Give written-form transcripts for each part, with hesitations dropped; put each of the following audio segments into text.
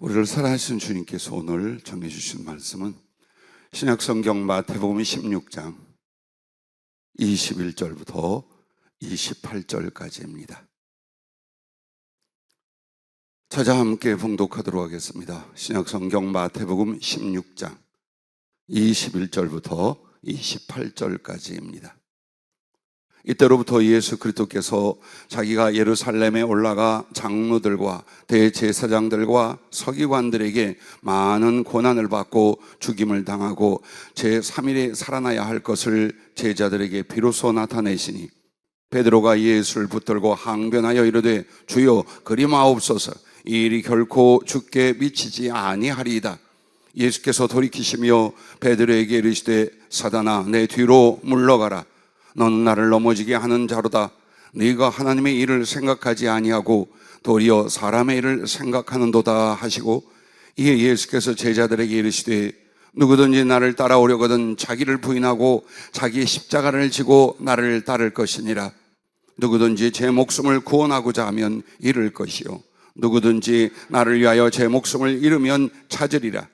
우리를 사랑하신 주님께서 오늘 정해주신 말씀은 신약성경 마태복음 16장 21절부터 28절까지입니다. 찾아 함께 봉독하도록 하겠습니다. 신약성경 마태복음 16장 21절부터 28절까지입니다. 이때로부터 예수 그리스도께서 자기가 예루살렘에 올라가 장로들과 대제사장들과 서기관들에게 많은 고난을 받고 죽임을 당하고 제3일에 살아나야 할 것을 제자들에게 비로소 나타내시니 베드로가 예수를 붙들고 항변하여 이르되 주여 그리 마옵소서, 이 일이 결코 죽게 미치지 아니하리이다. 예수께서 돌이키시며 베드로에게 이르시되 사단아 내 뒤로 물러가라. 너는 나를 넘어지게 하는 자로다. 네가 하나님의 일을 생각하지 아니하고 도리어 사람의 일을 생각하는도다 하시고, 이에 예수께서 제자들에게 이르시되 누구든지 나를 따라오려거든 자기를 부인하고 자기의 십자가를 지고 나를 따를 것이니라. 누구든지 제 목숨을 구원하고자 하면 잃을 것이요 누구든지 나를 위하여 제 목숨을 잃으면 찾으리라.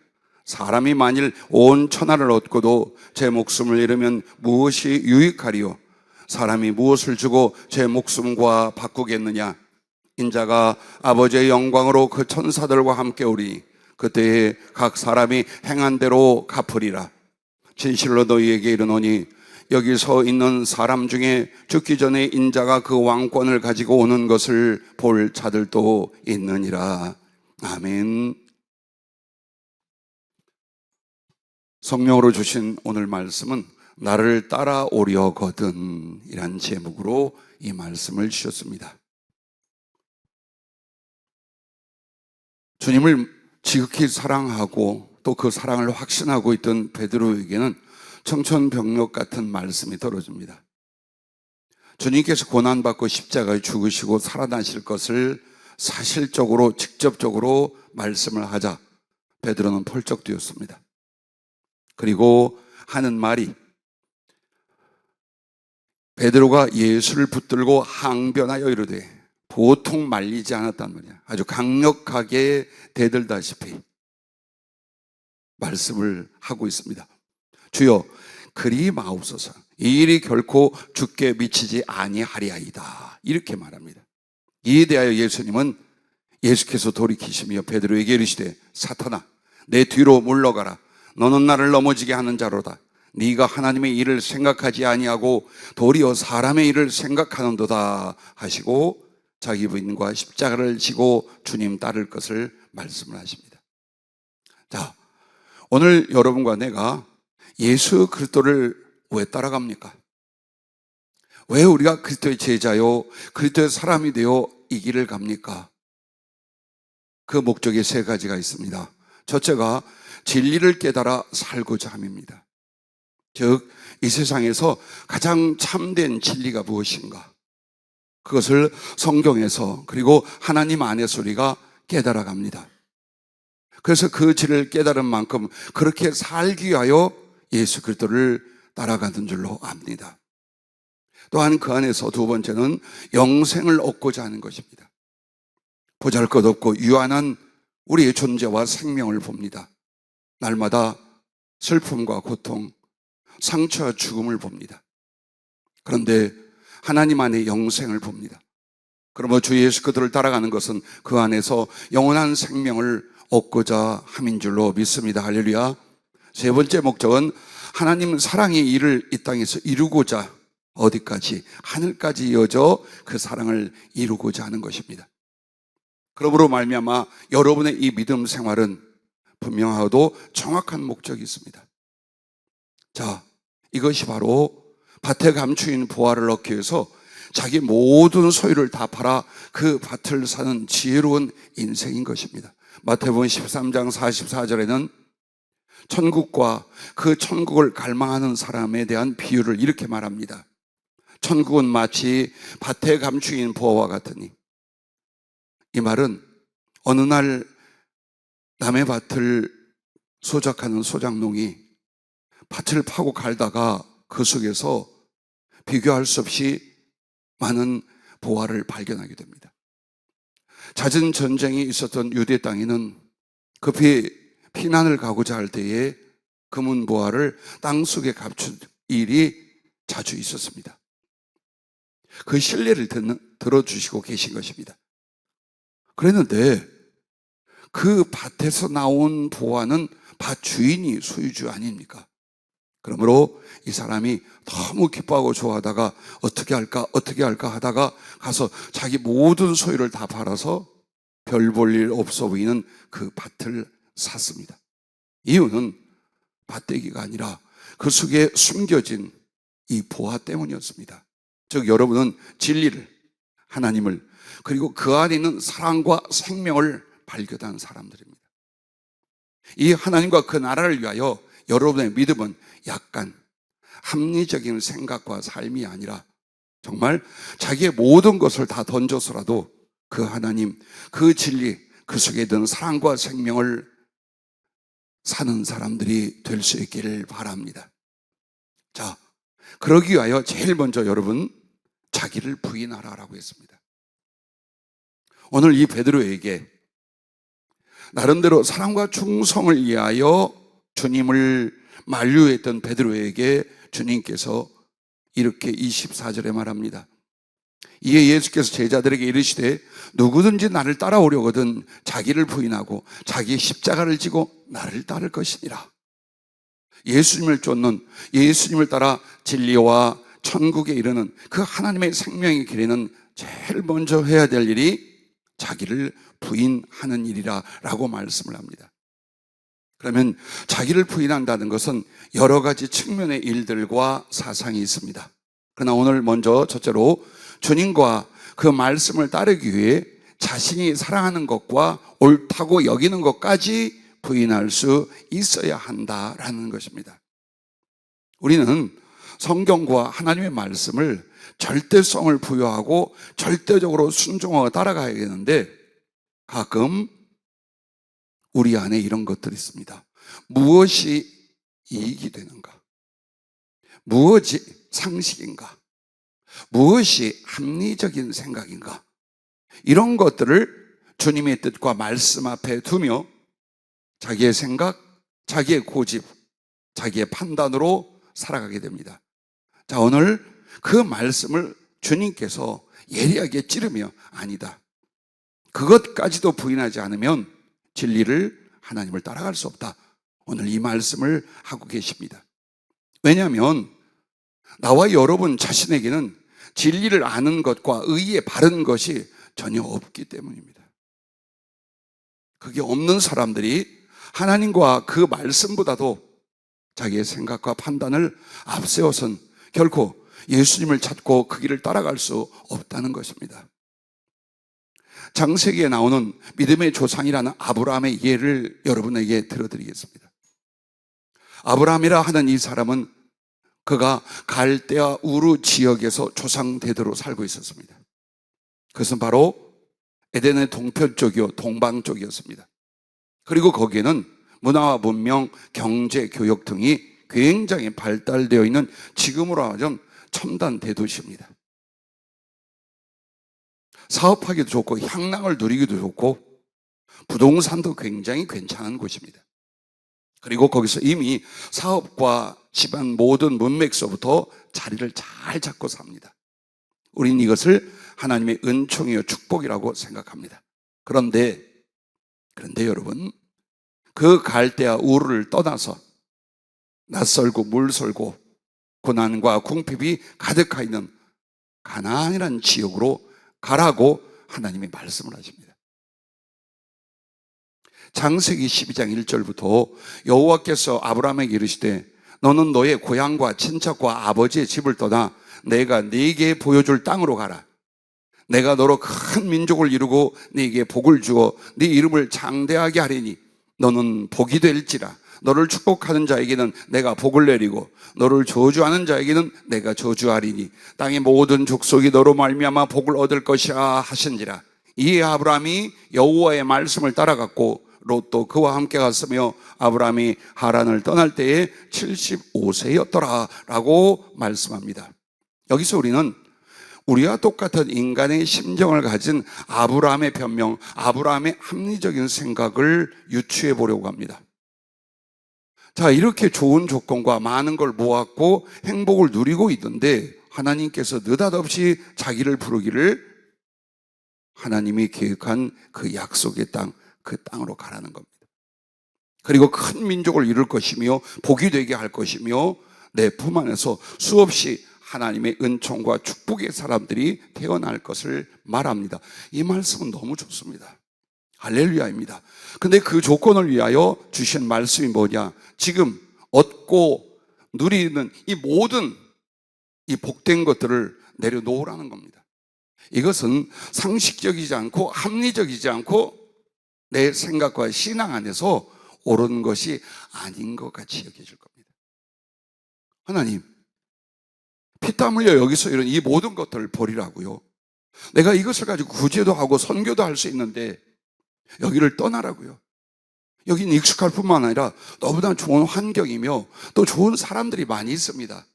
사람이 만일 온 천하를 얻고도 제 목숨을 잃으면 무엇이 유익하리요? 사람이 무엇을 주고 제 목숨과 바꾸겠느냐? 인자가 아버지의 영광으로 그 천사들과 함께 오리 그때에 각 사람이 행한 대로 갚으리라. 진실로 너희에게 이르노니 여기 서 있는 사람 중에 죽기 전에 인자가 그 왕권을 가지고 오는 것을 볼 자들도 있느니라. 아멘. 성령으로 주신 오늘 말씀은 나를 따라오려거든 이란 제목으로 이 말씀을 주셨습니다. 주님을 지극히 사랑하고 또 그 사랑을 확신하고 있던 베드로에게는 청천벽력 같은 말씀이 떨어집니다. 주님께서 고난받고 십자가에 죽으시고 살아나실 것을 사실적으로 직접적으로 말씀을 하자 베드로는 펄쩍 뛰었습니다. 그리고 하는 말이, 베드로가 예수를 붙들고 항변하여 이르되, 보통 말리지 않았단 말이야. 아주 강력하게 대들다시피 말씀을 하고 있습니다. 주여 그리 마옵소서, 이 일이 결코 죽게 미치지 아니하리이다. 이렇게 말합니다. 이에 대하여 예수님은 예수께서 돌이키시며 베드로에게 이르시되 사탄아 내 뒤로 물러가라. 너는 나를 넘어지게 하는 자로다. 네가 하나님의 일을 생각하지 아니하고 도리어 사람의 일을 생각하는도다 하시고 자기 부인과 십자가를 지고 주님 따를 것을 말씀을 하십니다. 자, 오늘 여러분과 내가 예수 그리스도를 왜 따라갑니까? 왜 우리가 그리스도의 제자요 그리스도의 사람이 되어 이 길을 갑니까? 그 목적이 세 가지가 있습니다. 첫째가 진리를 깨달아 살고자 함입니다. 즉, 이 세상에서 가장 참된 진리가 무엇인가? 그것을 성경에서 그리고 하나님 안에서 우리가 깨달아 갑니다. 그래서 그 진리를 깨달은 만큼 그렇게 살기 위하여 예수 그리스도를 따라가는 줄로 압니다. 또한 그 안에서 두 번째는 영생을 얻고자 하는 것입니다. 보잘것없고 유한한 우리의 존재와 생명을 봅니다. 날마다 슬픔과 고통, 상처와 죽음을 봅니다. 그런데 하나님 안에 영생을 봅니다. 그러므로 주 예수 그리스도를 따라가는 것은 그 안에서 영원한 생명을 얻고자 함인 줄로 믿습니다. 할렐루야. 세 번째 목적은 하나님 사랑의 일을 이 땅에서 이루고자, 어디까지? 하늘까지 이어져 그 사랑을 이루고자 하는 것입니다. 그러므로 말미암아 여러분의 이 믿음 생활은 분명하고도 정확한 목적이 있습니다. 자, 이것이 바로 밭에 감추인 보화를 얻기 위해서 자기 모든 소유를 다 팔아 그 밭을 사는 지혜로운 인생인 것입니다. 마태복음 13장 44절에는 천국과 그 천국을 갈망하는 사람에 대한 비유를 이렇게 말합니다. 천국은 마치 밭에 감추인 보화와 같으니, 이 말은 어느 날 남의 밭을 소작하는 소작농이 밭을 파고 갈다가 그 속에서 비교할 수 없이 많은 보화를 발견하게 됩니다. 잦은 전쟁이 있었던 유대 땅에는 급히 피난을 가고자 할 때에 금은보화를 땅속에 감출 일이 자주 있었습니다. 그 신뢰를 들어주시고 계신 것입니다. 그랬는데 그 밭에서 나온 보화는 밭 주인이 소유주 아닙니까? 그러므로 이 사람이 너무 기뻐하고 좋아하다가 어떻게 할까 하다가 가서 자기 모든 소유를 다 팔아서 별 볼 일 없어 보이는 그 밭을 샀습니다. 이유는 밭대기가 아니라 그 속에 숨겨진 이 보화 때문이었습니다. 즉 여러분은 진리를, 하나님을, 그리고 그 안에 있는 사랑과 생명을 발견한 사람들입니다. 이 하나님과 그 나라를 위하여 여러분의 믿음은 약간 합리적인 생각과 삶이 아니라 정말 자기의 모든 것을 다 던져서라도 그 하나님, 그 진리, 그 속에 있는 사랑과 생명을 사는 사람들이 될 수 있기를 바랍니다. 자, 그러기 위하여 제일 먼저 여러분 자기를 부인하라라고 했습니다. 오늘 이 베드로에게 나름대로 사랑과 충성을 위하여 주님을 만류했던 베드로에게 주님께서 이렇게 24절에 말합니다. 이에 예수께서 제자들에게 이르시되 누구든지 나를 따라오려거든 자기를 부인하고 자기의 십자가를 지고 나를 따를 것이니라. 예수님을 쫓는, 예수님을 따라 진리와 천국에 이르는 그 하나님의 생명의 길에는 제일 먼저 해야 될 일이 자기를 부인하는 일이라 라고 말씀을 합니다. 그러면 자기를 부인한다는 것은 여러 가지 측면의 일들과 사상이 있습니다. 그러나 오늘 먼저 첫째로 주님과 그 말씀을 따르기 위해 자신이 사랑하는 것과 옳다고 여기는 것까지 부인할 수 있어야 한다라는 것입니다. 우리는 성경과 하나님의 말씀을 절대성을 부여하고 절대적으로 순종하고 따라가야 되는데 가끔 우리 안에 이런 것들이 있습니다. 무엇이 이익이 되는가? 무엇이 상식인가? 무엇이 합리적인 생각인가? 이런 것들을 주님의 뜻과 말씀 앞에 두며 자기의 생각, 자기의 고집, 자기의 판단으로 살아가게 됩니다. 자, 오늘 그 말씀을 주님께서 예리하게 찌르며 아니다, 그것까지도 부인하지 않으면 진리를, 하나님을 따라갈 수 없다. 오늘 이 말씀을 하고 계십니다. 왜냐하면 나와 여러분 자신에게는 진리를 아는 것과 의에 바른 것이 전혀 없기 때문입니다. 그게 없는 사람들이 하나님과 그 말씀보다도 자기의 생각과 판단을 앞세워선 결코 예수님을 찾고 그 길을 따라갈 수 없다는 것입니다. 창세기에 나오는 믿음의 조상이라는 아브라함의 예를 여러분에게 들어드리겠습니다. 아브라함이라 하는 이 사람은 그가 갈대아 우르 지역에서 조상 대대로 살고 있었습니다. 그것은 바로 에덴의 동편 쪽이요, 동방 쪽이었습니다. 그리고 거기에는 문화와 문명, 경제, 교육 등이 굉장히 발달되어 있는 지금으로 하자면 첨단 대도시입니다. 사업하기도 좋고 향락을 누리기도 좋고 부동산도 굉장히 괜찮은 곳입니다. 그리고 거기서 이미 사업과 집안 모든 문맥서부터 자리를 잘 잡고 삽니다. 우리는 이것을 하나님의 은총이요 축복이라고 생각합니다. 그런데 여러분, 그 갈대아 우르를 떠나서 낯설고 물설고 고난과 궁핍이 가득하 있는 가나안이라는 지역으로 가라고 하나님이 말씀을 하십니다. 창세기 12장 1절부터 여호와께서 아브라함에게 이르시되 너는 너의 고향과 친척과 아버지의 집을 떠나 내가 네게 보여줄 땅으로 가라. 내가 너로 큰 민족을 이루고 네게 복을 주어 네 이름을 장대하게 하리니 너는 복이 될지라. 너를 축복하는 자에게는 내가 복을 내리고 너를 저주하는 자에게는 내가 저주하리니 땅의 모든 족속이 너로 말미암아 복을 얻을 것이라 하신지라. 이에 아브라함이 여호와의 말씀을 따라갔고 롯도 그와 함께 갔으며 아브라함이 하란을 떠날 때에 75세였더라 라고 말씀합니다. 여기서 우리는 우리와 똑같은 인간의 심정을 가진 아브라함의 변명, 아브라함의 합리적인 생각을 유추해 보려고 합니다. 자, 이렇게 좋은 조건과 많은 걸 모았고 행복을 누리고 있던데 하나님께서 느닷없이 자기를 부르기를 하나님이 계획한 그 약속의 땅, 그 땅으로 가라는 겁니다. 그리고 큰 민족을 이룰 것이며 복이 되게 할 것이며 내 품 안에서 수없이 하나님의 은총과 축복의 사람들이 태어날 것을 말합니다. 이 말씀은 너무 좋습니다. 할렐루야입니다. 근데 그 조건을 위하여 주신 말씀이 뭐냐? 지금 얻고 누리는 이 모든 이 복된 것들을 내려놓으라는 겁니다. 이것은 상식적이지 않고 합리적이지 않고 내 생각과 신앙 안에서 옳은 것이 아닌 것 같이 여겨질 겁니다. 하나님, 피땀 흘려 여기서 이런 이 모든 것들을 버리라고요. 내가 이것을 가지고 구제도 하고 선교도 할 수 있는데 여기를 떠나라고요. 여기는 익숙할 뿐만 아니라 너무나 좋은 환경이며 또 좋은 사람들이 많이 있습니다.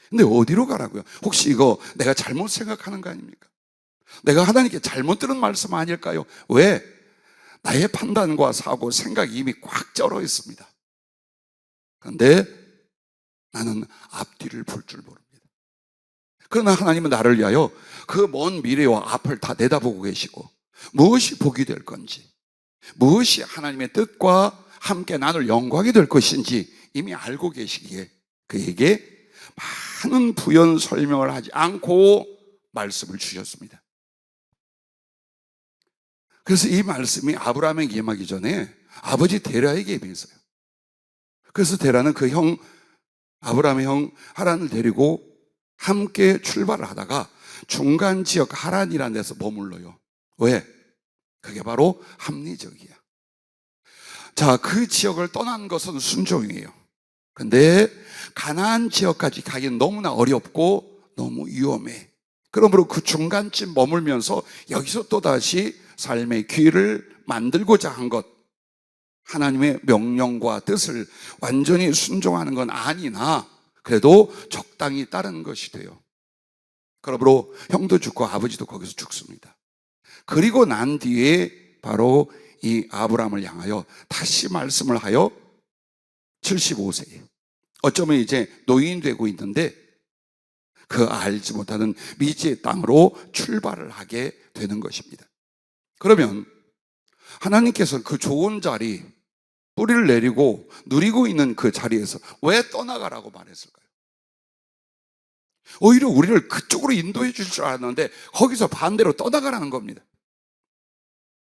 근데 어디로 가라고요? 혹시 이거 내가 잘못 생각하는 거 아닙니까? 내가 하나님께 잘못 들은 말씀 아닐까요? 왜? 나의 판단과 사고, 생각이 이미 꽉 쩔어 있습니다. 그런데 나는 앞뒤를 볼 줄 모릅니다. 그러나 하나님은 나를 위하여 그 먼 미래와 앞을 다 내다보고 계시고 무엇이 복이 될 건지, 무엇이 하나님의 뜻과 함께 나눌 영광이 될 것인지 이미 알고 계시기에 그에게 많은 부연 설명을 하지 않고 말씀을 주셨습니다. 그래서 이 말씀이 아브라함에게 임하기 전에 아버지 데라에게 임했어요. 그래서 데라는 그 형, 아브라함의 형 하란을 데리고 함께 출발을 하다가 중간 지역 하란이라는 데서 머물러요. 왜? 그게 바로 합리적이야. 자, 그 지역을 떠난 것은 순종이에요. 근데 가나안 지역까지 가기는 너무나 어렵고 너무 위험해. 그러므로 그 중간쯤 머물면서 여기서 또다시 삶의 길을 만들고자 한 것, 하나님의 명령과 뜻을 완전히 순종하는 건 아니나 그래도 적당히 따르는 것이 돼요. 그러므로 형도 죽고 아버지도 거기서 죽습니다. 그리고 난 뒤에 바로 이 아브라함을 향하여 다시 말씀을 하여 75세에 어쩌면 이제 노인이 되고 있는데 그 알지 못하는 미지의 땅으로 출발을 하게 되는 것입니다. 그러면 하나님께서 그 좋은 자리, 뿌리를 내리고 누리고 있는 그 자리에서 왜 떠나가라고 말했을까요? 오히려 우리를 그쪽으로 인도해 줄 줄 알았는데 거기서 반대로 떠나가라는 겁니다.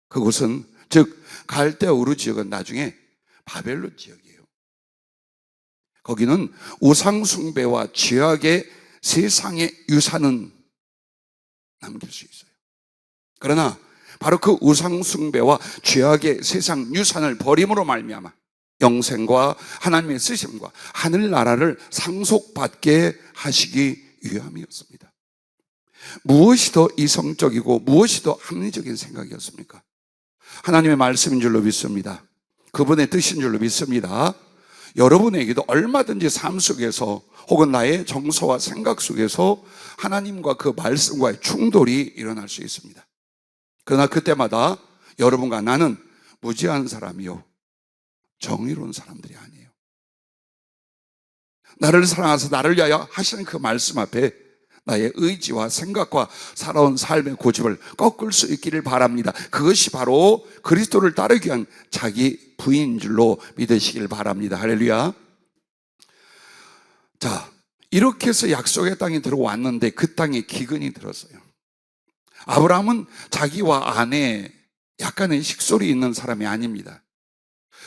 그곳은 즉 갈대아 우르 지역은 나중에 바벨론 지역이에요. 거기는 우상 숭배와 죄악의 세상의 유산은 남길 수 있어요. 그러나 바로 그 우상 숭배와 죄악의 세상 유산을 버림으로 말미암아 영생과 하나님의 쓰심과 하늘나라를 상속받게 하시기 위함이었습니다. 무엇이 더 이성적이고 무엇이 더 합리적인 생각이었습니까? 하나님의 말씀인 줄로 믿습니다. 그분의 뜻인 줄로 믿습니다. 여러분에게도 얼마든지 삶 속에서 혹은 나의 정서와 생각 속에서 하나님과 그 말씀과의 충돌이 일어날 수 있습니다. 그러나 그때마다 여러분과 나는 무지한 사람이요 정의로운 사람들이 아니에요. 나를 사랑하셔서 나를 위하여 하시는 그 말씀 앞에 나의 의지와 생각과 살아온 삶의 고집을 꺾을 수 있기를 바랍니다. 그것이 바로 그리스도를 따르기 위한 자기 부인인 줄로 믿으시길 바랍니다. 할렐루야. 자, 이렇게 해서 약속의 땅에 들어왔는데 그 땅에 기근이 들었어요. 아브라함은 자기와 아내에 약간의 식솔이 있는 사람이 아닙니다.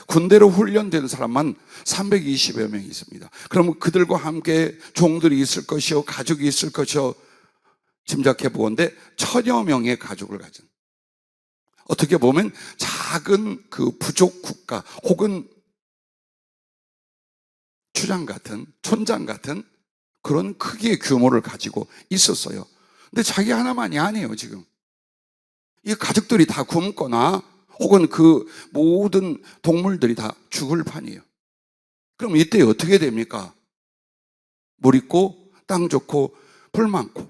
군대로 훈련된 사람만 320여 명이 있습니다. 그러면 그들과 함께 종들이 있을 것이요 가족이 있을 것이요 짐작해 보건대 1000여 명의 가족을 가진, 어떻게 보면 작은 그 부족 국가 혹은 추장 같은 촌장 같은 그런 크기의 규모를 가지고 있었어요. 근데 자기 하나만이 아니에요. 지금 이 가족들이 다 굶거나 혹은 그 모든 동물들이 다 죽을 판이에요. 그럼 이때 어떻게 됩니까? 물 있고 땅 좋고 불 많고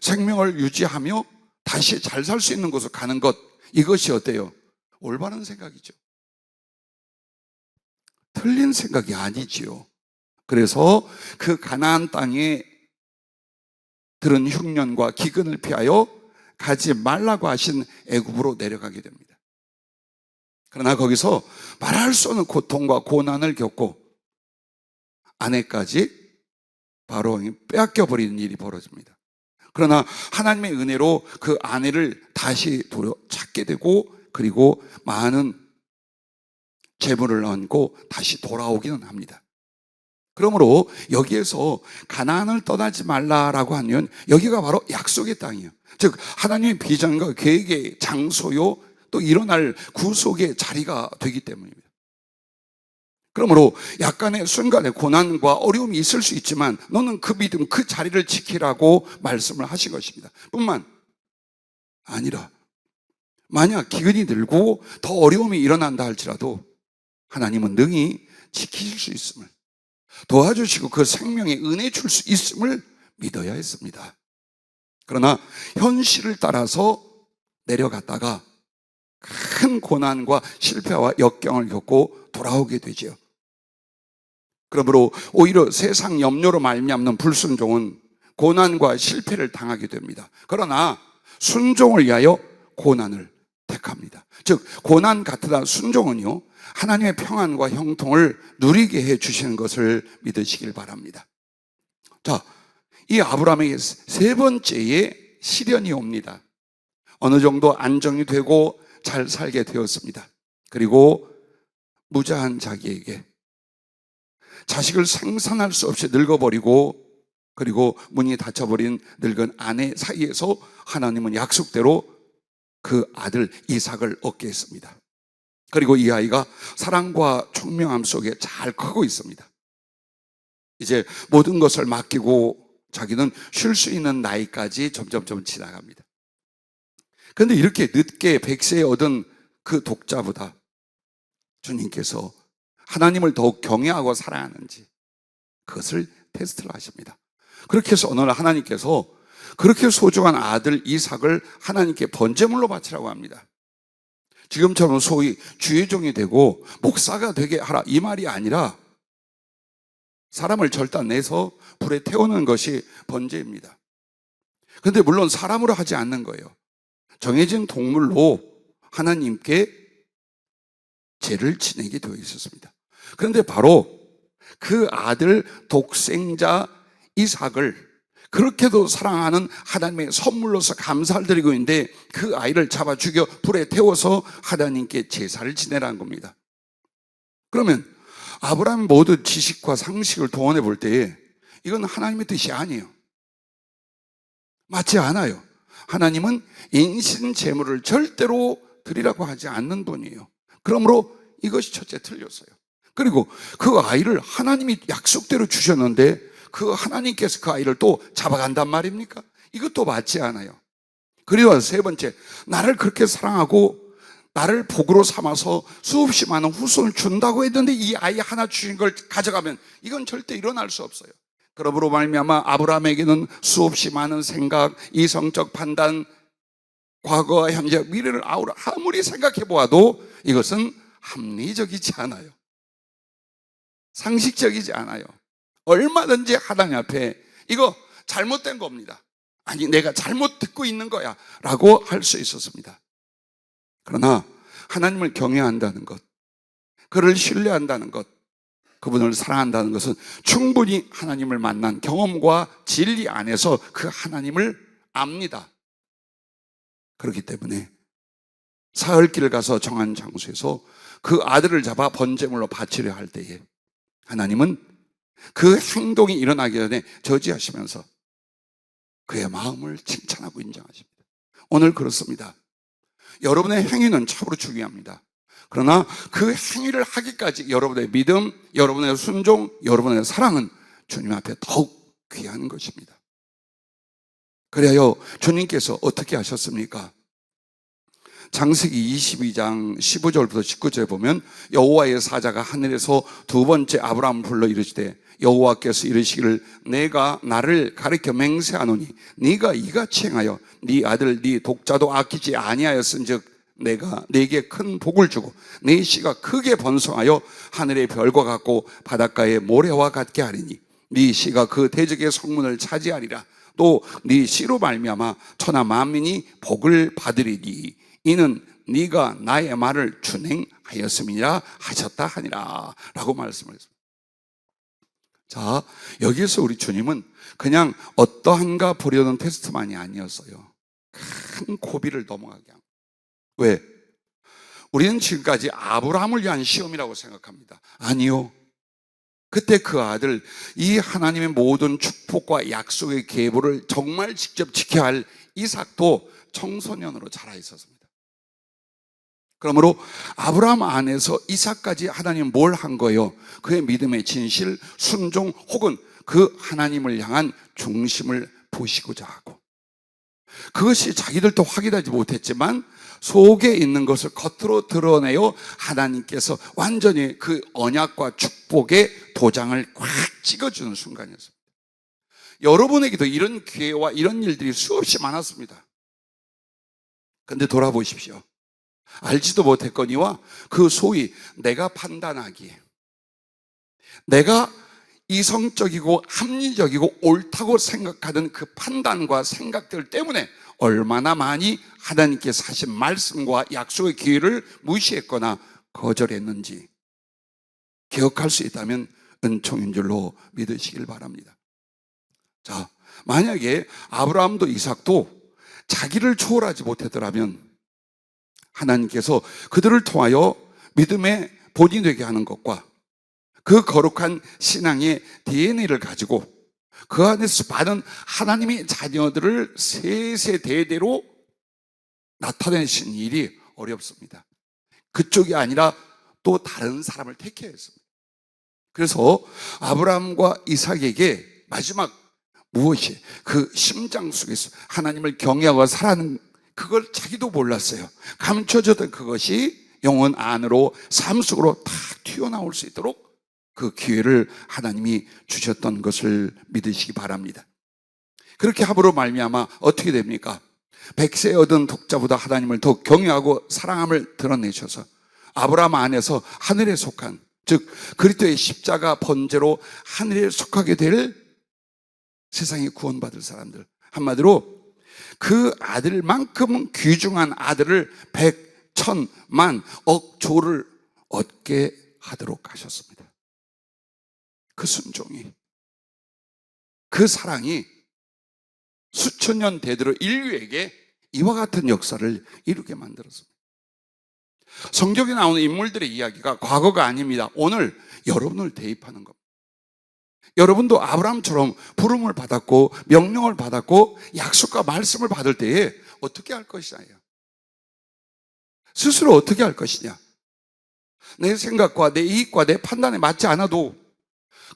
생명을 유지하며 다시 잘 살 수 있는 곳으로 가는 것, 이것이 어때요? 올바른 생각이죠. 틀린 생각이 아니지요. 그래서 그 가나안 땅에 들은 흉년과 기근을 피하여 가지 말라고 하신 애굽으로 내려가게 됩니다. 그러나 거기서 말할 수 없는 고통과 고난을 겪고 아내까지 바로왕이 빼앗겨 버리는 일이 벌어집니다. 그러나 하나님의 은혜로 그 아내를 다시 찾게 되고, 그리고 많은 재물을 얻고 다시 돌아오기는 합니다. 그러므로 여기에서 가나안을 떠나지 말라라고 하면 여기가 바로 약속의 땅이에요. 즉 하나님의 비전과 계획의 장소요, 또 일어날 구속의 자리가 되기 때문입니다. 그러므로 약간의 순간의 고난과 어려움이 있을 수 있지만 너는 그 믿음, 그 자리를 지키라고 말씀을 하신 것입니다. 뿐만 아니라 만약 기근이 들고 더 어려움이 일어난다 할지라도 하나님은 능히 지키실 수 있음을, 도와주시고 그 생명에 은혜 줄 수 있음을 믿어야 했습니다. 그러나 현실을 따라서 내려갔다가 큰 고난과 실패와 역경을 겪고 돌아오게 되죠. 그러므로 오히려 세상 염려로 말미암는 불순종은 고난과 실패를 당하게 됩니다. 그러나 순종을 위하여 고난을 택합니다. 즉 고난 같으나 순종은요, 하나님의 평안과 형통을 누리게 해 주시는 것을 믿으시길 바랍니다. 자, 이 아브라함에게 세 번째의 시련이 옵니다. 어느 정도 안정이 되고 잘 살게 되었습니다. 그리고 무자한 자기에게 자식을 생산할 수 없이 늙어버리고, 그리고 문이 닫혀버린 늙은 아내 사이에서 하나님은 약속대로 그 아들 이삭을 얻게 했습니다. 그리고 이 아이가 사랑과 총명함 속에 잘 크고 있습니다. 이제 모든 것을 맡기고 자기는 쉴 수 있는 나이까지 점점 지나갑니다. 그런데 이렇게 늦게 100세에 얻은 그 독자보다 주님께서 하나님을 더욱 경외하고 사랑하는지 그것을 테스트를 하십니다. 그렇게 해서 어느 날 하나님께서 그렇게 소중한 아들 이삭을 하나님께 번제물로 바치라고 합니다. 지금처럼 소위 주의 종이 되고 목사가 되게 하라, 이 말이 아니라 사람을 절단내서 불에 태우는 것이 번제입니다. 그런데 물론 사람으로 하지 않는 거예요. 정해진 동물로 하나님께 죄를 지내게 되어 있었습니다. 그런데 바로 그 아들 독생자 이삭을 그렇게도 사랑하는 하나님의 선물로서 감사를 드리고 있는데 그 아이를 잡아 죽여 불에 태워서 하나님께 제사를 지내라는 겁니다. 그러면 아브라함이 모든 지식과 상식을 동원해 볼 때에 이건 하나님의 뜻이 아니에요. 맞지 않아요. 하나님은 인신 제물을 절대로 드리라고 하지 않는 분이에요. 그러므로 이것이 첫째 틀렸어요. 그리고 그 아이를 하나님이 약속대로 주셨는데 그 하나님께서 그 아이를 또 잡아간단 말입니까? 이것도 맞지 않아요. 그리고 세 번째, 나를 그렇게 사랑하고 나를 복으로 삼아서 수없이 많은 후손을 준다고 했는데 이 아이 하나 주신 걸 가져가면 이건 절대 일어날 수 없어요. 그러므로 말미암아 아브라함에게는 수없이 많은 생각, 이성적 판단, 과거와 현재, 미래를 아무리 생각해 보아도 이것은 합리적이지 않아요. 상식적이지 않아요. 얼마든지 하나님 앞에 이거 잘못된 겁니다. 아니 내가 잘못 듣고 있는 거야 라고 할 수 있었습니다. 그러나 하나님을 경외한다는 것, 그를 신뢰한다는 것, 그분을 사랑한다는 것은 충분히 하나님을 만난 경험과 진리 안에서 그 하나님을 압니다. 그렇기 때문에 사흘길을 가서 정한 장소에서 그 아들을 잡아 번제물로 바치려 할 때에 하나님은 그 행동이 일어나기 전에 저지하시면서 그의 마음을 칭찬하고 인정하십니다. 오늘 그렇습니다. 여러분의 행위는 참으로 중요합니다. 그러나 그 행위를 하기까지 여러분의 믿음, 여러분의 순종, 여러분의 사랑은 주님 앞에 더욱 귀한 것입니다. 그래야 주님께서 어떻게 하셨습니까? 창세기 22장 15절부터 19절에 보면 여호와의 사자가 하늘에서 두 번째 아브라함을 불러 이르시되 여호와께서 이르시기를 내가 나를 가리켜 맹세하노니 네가 이같이 행하여 네 아들 네 독자도 아끼지 아니하였은즉 내가 네게 큰 복을 주고 네 씨가 크게 번성하여 하늘의 별과 같고 바닷가의 모래와 같게 하리니 네 씨가 그 대적의 성문을 차지하리라. 또 네 씨로 말미암아 천하 만민이 복을 받으리니 이는 네가 나의 말을 준행하였음이라 하셨다 하니라 라고 말씀을 했습니다. 자, 여기에서 우리 주님은 그냥 어떠한가 보려는 테스트만이 아니었어요. 큰 고비를 넘어가게 합니다. 왜? 우리는 지금까지 아브라함을 위한 시험이라고 생각합니다. 아니요. 그때 그 아들, 이 하나님의 모든 축복과 약속의 계보를 정말 직접 지켜야 할 이삭도 청소년으로 자라 있었습니다. 그러므로 아브라함 안에서 이삭까지 하나님 뭘 한 거예요? 그의 믿음의 진실, 순종 혹은 그 하나님을 향한 중심을 보시고자 하고, 그것이 자기들도 확인하지 못했지만 속에 있는 것을 겉으로 드러내어 하나님께서 완전히 그 언약과 축복의 도장을 꽉 찍어주는 순간이었습니다. 여러분에게도 이런 기회와 이런 일들이 수없이 많았습니다. 그런데 돌아보십시오. 알지도 못했거니와 그 소위 내가 판단하기에, 내가 이성적이고 합리적이고 옳다고 생각하던 그 판단과 생각들 때문에 얼마나 많이 하나님께서 하신 말씀과 약속의 기회를 무시했거나 거절했는지 기억할 수 있다면 은총인 줄로 믿으시길 바랍니다. 자, 만약에 아브라함도 이삭도 자기를 초월하지 못했더라면 하나님께서 그들을 통하여 믿음의 본이 되게 하는 것과 그 거룩한 신앙의 DNA를 가지고 그 안에서 받은 하나님의 자녀들을 세세대대로 나타내신 일이 어렵습니다. 그쪽이 아니라 또 다른 사람을 택해야 했습니다. 그래서 아브라함과 이삭에게 마지막 무엇이 그 심장 속에서 하나님을 경외하고 살아가는 그걸 자기도 몰랐어요. 감춰졌던 그것이 영혼 안으로 삶 속으로 탁 튀어나올 수 있도록 그 기회를 하나님이 주셨던 것을 믿으시기 바랍니다. 그렇게 함으로 말미암아 어떻게 됩니까? 100세 얻은 독자보다 하나님을 더 경외하고 사랑함을 드러내셔서 아브라함 안에서 하늘에 속한, 즉 그리스도의 십자가 번제로 하늘에 속하게 될 세상에 구원받을 사람들, 한마디로 그 아들만큼 귀중한 아들을 100, 1000, 만, 억, 조를 얻게 하도록 하셨습니다. 그 순종이, 그 사랑이 수천 년 되도록 인류에게 이와 같은 역사를 이루게 만들었습니다. 성경에 나오는 인물들의 이야기가 과거가 아닙니다. 오늘 여러분을 대입하는 겁니다. 여러분도 아브라함처럼 부름을 받았고 명령을 받았고 약속과 말씀을 받을 때에 어떻게 할 것이냐예요. 스스로 어떻게 할 것이냐. 내 생각과 내 이익과 내 판단에 맞지 않아도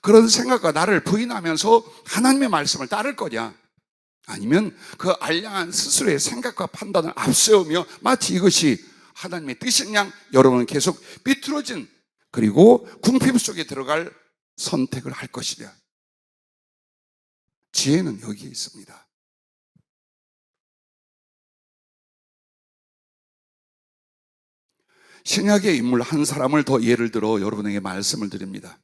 그런 생각과 나를 부인하면서 하나님의 말씀을 따를 거냐, 아니면 그 알량한 스스로의 생각과 판단을 앞세우며 마치 이것이 하나님의 뜻인 양 여러분은 계속 삐뚤어진 그리고 궁핍 속에 들어갈 선택을 할 것이냐. 지혜는 여기에 있습니다. 신약의 인물 한 사람을 더 예를 들어 여러분에게 말씀을 드립니다.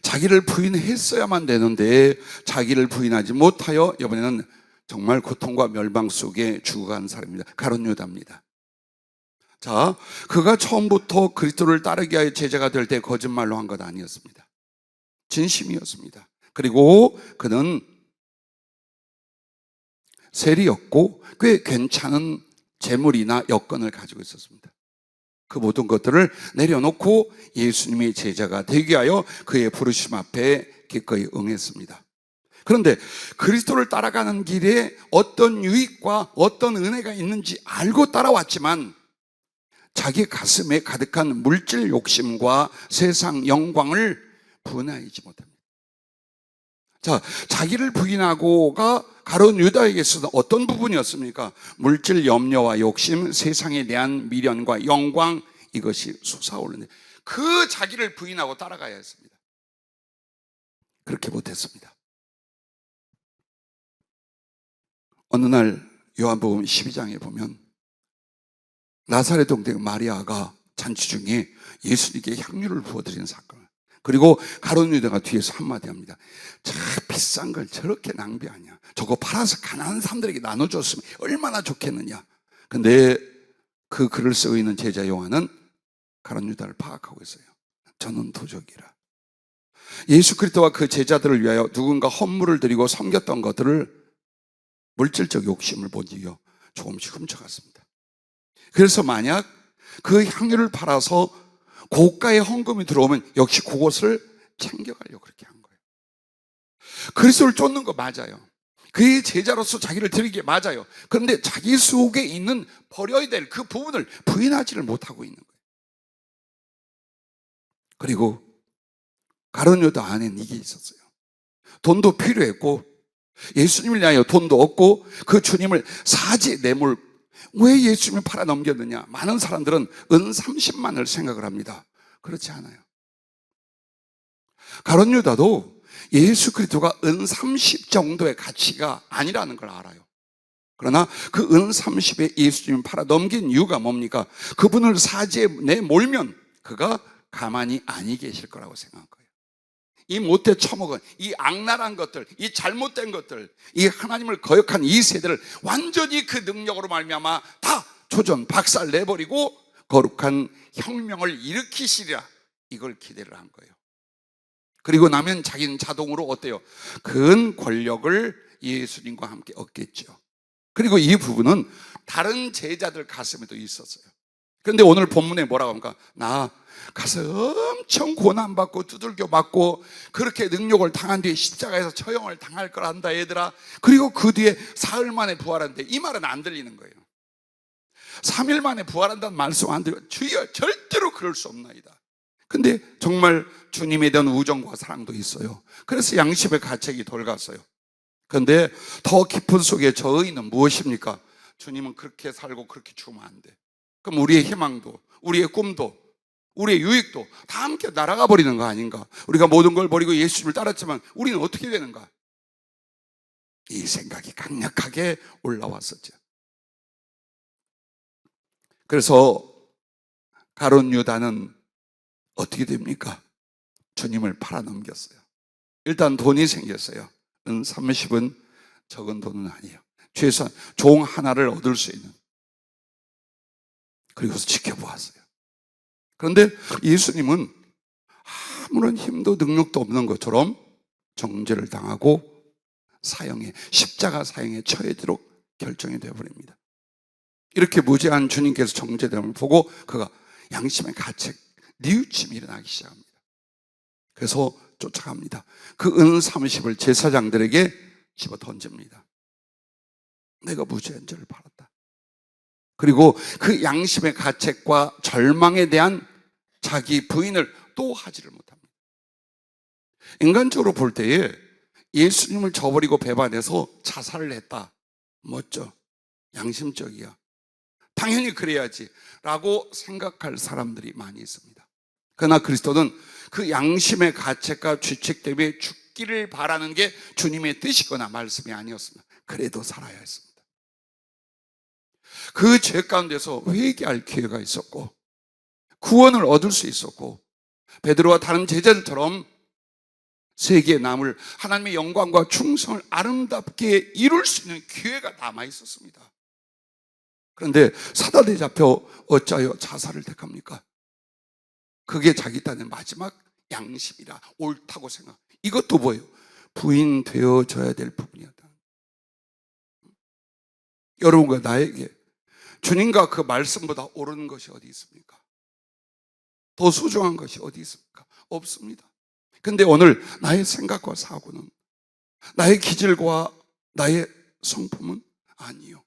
자기를 부인했어야만 되는데 자기를 부인하지 못하여 이번에는 정말 고통과 멸망 속에 죽어간 사람입니다. 가룟 유다입니다. 자, 그가 처음부터 그리스도를 따르게 하여 제자가 될 때 거짓말로 한 것 아니었습니다. 진심이었습니다. 그리고 그는 세리였고 꽤 괜찮은 재물이나 여건을 가지고 있었습니다. 그 모든 것들을 내려놓고 예수님의 제자가 되게 하여 그의 부르심 앞에 기꺼이 응했습니다. 그런데 그리스도를 따라가는 길에 어떤 유익과 어떤 은혜가 있는지 알고 따라왔지만 자기 가슴에 가득한 물질 욕심과 세상 영광을 분하이지 못합니다. 자, 자기를 부인하고가 가룟 유다에게서는 어떤 부분이었습니까? 물질 염려와 욕심, 세상에 대한 미련과 영광, 이것이 솟아오르는데 그 자기를 부인하고 따라가야 했습니다. 그렇게 못했습니다. 어느 날 요한복음 12장에 보면 나사렛 동생 마리아가 잔치 중에 예수님께 향유를 부어드리는 사건, 그리고 가룟 유다가 뒤에서 한마디 합니다. 참 비싼 걸 저렇게 낭비하냐, 저거 팔아서 가난한 사람들에게 나눠줬으면 얼마나 좋겠느냐. 근데 그 글을 쓰고 있는 제자 요한은 가룟 유다를 파악하고 있어요. 저는 도적이라. 예수 그리스도와 그 제자들을 위하여 누군가 헌물을 드리고 섬겼던 것들을 물질적 욕심을 못 이겨 조금씩 훔쳐갔습니다. 그래서 만약 그 향유를 팔아서 고가의 헌금이 들어오면 역시 그것을 챙겨가려고 그렇게 한 거예요. 그리스도를 쫓는 거 맞아요. 그의 제자로서 자기를 드리는 게 맞아요. 그런데 자기 속에 있는 버려야 될 그 부분을 부인하지를 못하고 있는 거예요. 그리고 가룟 유다 안에는 이게 있었어요. 돈도 필요했고 예수님을 위하여 돈도 없고 그 주님을 사지 뇌물, 왜 예수님을 팔아 넘겼느냐. 많은 사람들은 은 30만을 생각을 합니다. 그렇지 않아요. 가룟 유다도 예수 그리스도가 은 30 정도의 가치가 아니라는 걸 알아요. 그러나 그 은 30에 예수님을 팔아 넘긴 이유가 뭡니까? 그분을 사지에 내몰면 그가 가만히 아니 계실 거라고 생각한 거예요. 이 못돼 처먹은 이 악랄한 것들, 이 잘못된 것들, 이 하나님을 거역한 이 세대를 완전히 그 능력으로 말미암아 다 조전 박살 내버리고 거룩한 혁명을 일으키시리라, 이걸 기대를 한 거예요. 그리고 나면 자기는 자동으로 어때요? 큰 권력을 예수님과 함께 얻겠죠. 그리고 이 부분은 다른 제자들 가슴에도 있었어요. 그런데 오늘 본문에 뭐라고 합니까? 나 가서 엄청 고난받고 두들겨 맞고 그렇게 능력을 당한 뒤에 십자가에서 처형을 당할 거란다 얘들아. 그리고 그 뒤에 사흘 만에 부활한대. 이 말은 안 들리는 거예요. 3일 만에 부활한다는 말씀 안 들려요. 주여 절대로 그럴 수 없나이다. 근데 정말 주님에 대한 우정과 사랑도 있어요. 그래서 양심의 가책이 돌갔어요. 그런데 더 깊은 속에 저 의의는 무엇입니까? 주님은 그렇게 살고 그렇게 죽으면 안 돼. 그럼 우리의 희망도, 우리의 꿈도, 우리의 유익도 다 함께 날아가 버리는 거 아닌가? 우리가 모든 걸 버리고 예수님을 따랐지만 우리는 어떻게 되는가? 이 생각이 강력하게 올라왔었죠. 그래서 가룟 유다는 어떻게 됩니까? 주님을 팔아넘겼어요. 일단 돈이 생겼어요. 은 30은 적은 돈은 아니에요. 최소한 종 하나를 얻을 수 있는. 그리고서 지켜보았어요. 그런데 예수님은 아무런 힘도 능력도 없는 것처럼 정죄를 당하고 사형에, 십자가 사형에 처해지도록 결정이 되어버립니다. 이렇게 무죄한 주님께서 정죄됨을 보고 그가 양심의 가책, 뉘우침이 일어나기 시작합니다. 그래서 쫓아갑니다. 그 은 30을 제사장들에게 집어 던집니다. 내가 무죄한 죄를 팔았다. 그리고 그 양심의 가책과 절망에 대한 자기 부인을 또 하지를 못합니다. 인간적으로 볼 때에 예수님을 저버리고 배반해서 자살을 했다. 멋져. 양심적이야. 당연히 그래야지 라고 생각할 사람들이 많이 있습니다. 그러나 그리스도는 그 양심의 가책과 죄책 때문에 죽기를 바라는 게 주님의 뜻이거나 말씀이 아니었습니다. 그래도 살아야 했습니다. 그 죄 가운데서 회개할 기회가 있었고 구원을 얻을 수 있었고 베드로와 다른 제자들처럼 세계에 남을 하나님의 영광과 충성을 아름답게 이룰 수 있는 기회가 남아 있었습니다. 그런데 사단에 잡혀 어찌하여 자살을 택합니까? 그게 자기 딴의 마지막 양심이라 옳다고 생각. 이것도 뭐예요? 부인되어져야 될 부분이었다. 여러분과 나에게 주님과 그 말씀보다 옳은 것이 어디 있습니까? 더 소중한 것이 어디 있습니까? 없습니다. 근데 오늘 나의 생각과 사고는, 나의 기질과 나의 성품은 아니요.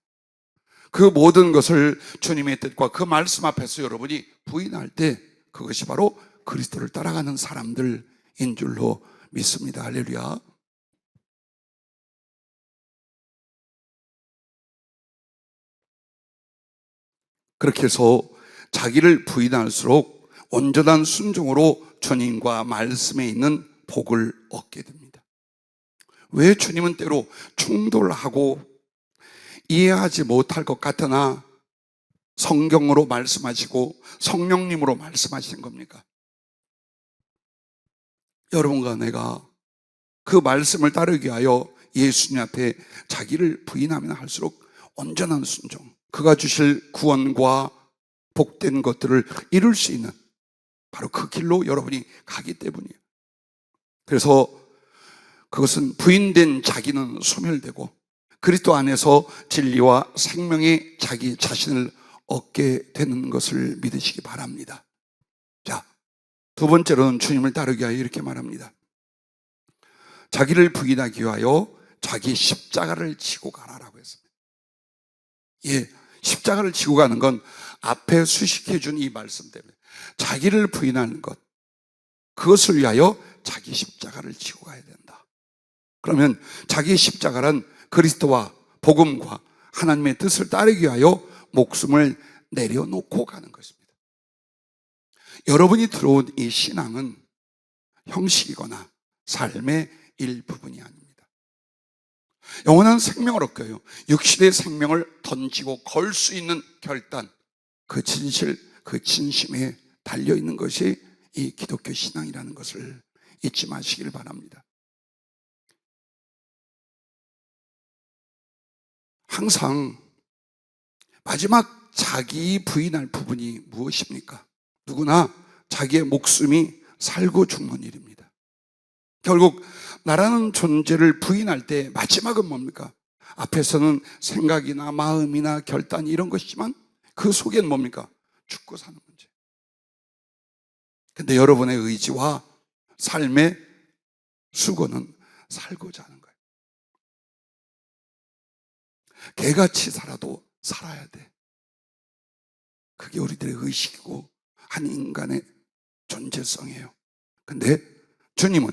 그 모든 것을 주님의 뜻과 그 말씀 앞에서 여러분이 부인할 때 그것이 바로 그리스도를 따라가는 사람들인 줄로 믿습니다. 할렐루야. 그렇게 해서 자기를 부인할수록 온전한 순종으로 주님과 말씀에 있는 복을 얻게 됩니다. 왜 주님은 때로 충돌하고 이해하지 못할 것 같으나 성경으로 말씀하시고 성령님으로 말씀하시는 겁니까? 여러분과 내가 그 말씀을 따르기 위하여 예수님 앞에 자기를 부인하면 할수록 온전한 순종, 그가 주실 구원과 복된 것들을 이룰 수 있는 바로 그 길로 여러분이 가기 때문이에요. 그래서 그것은 부인된 자기는 소멸되고 그리스도 안에서 진리와 생명의 자기 자신을 얻게 되는 것을 믿으시기 바랍니다. 자, 두 번째로는 주님을 따르기 위하여 이렇게 말합니다. 자기를 부인하기 위하여 자기 십자가를 지고 가라라고 했습니다. 예, 십자가를 지고 가는 건 앞에 수식해 준 이 말씀 때문에 자기를 부인하는 것, 그것을 위하여 자기 십자가를 지고 가야 된다. 그러면 자기 십자가란 그리스도와 복음과 하나님의 뜻을 따르기 위하여 목숨을 내려놓고 가는 것입니다. 여러분이 들어온 이 신앙은 형식이거나 삶의 일부분이 아닙니다. 영원한 생명을 얻게 해요. 육신의 생명을 던지고 걸 수 있는 결단, 그 진실, 그 진심에 달려있는 것이 이 기독교 신앙이라는 것을 잊지 마시길 바랍니다. 항상 마지막 자기 부인할 부분이 무엇입니까? 누구나 자기의 목숨이 살고 죽는 일입니다. 결국 나라는 존재를 부인할 때 마지막은 뭡니까? 앞에서는 생각이나 마음이나 결단 이런 것이지만 그 속엔 뭡니까? 죽고 사는 문제. 근데 여러분의 의지와 삶의 수고는 살고자 하는 거예요. 개같이 살아도 살아야 돼. 그게 우리들의 의식이고 한 인간의 존재성이에요. 근데 주님은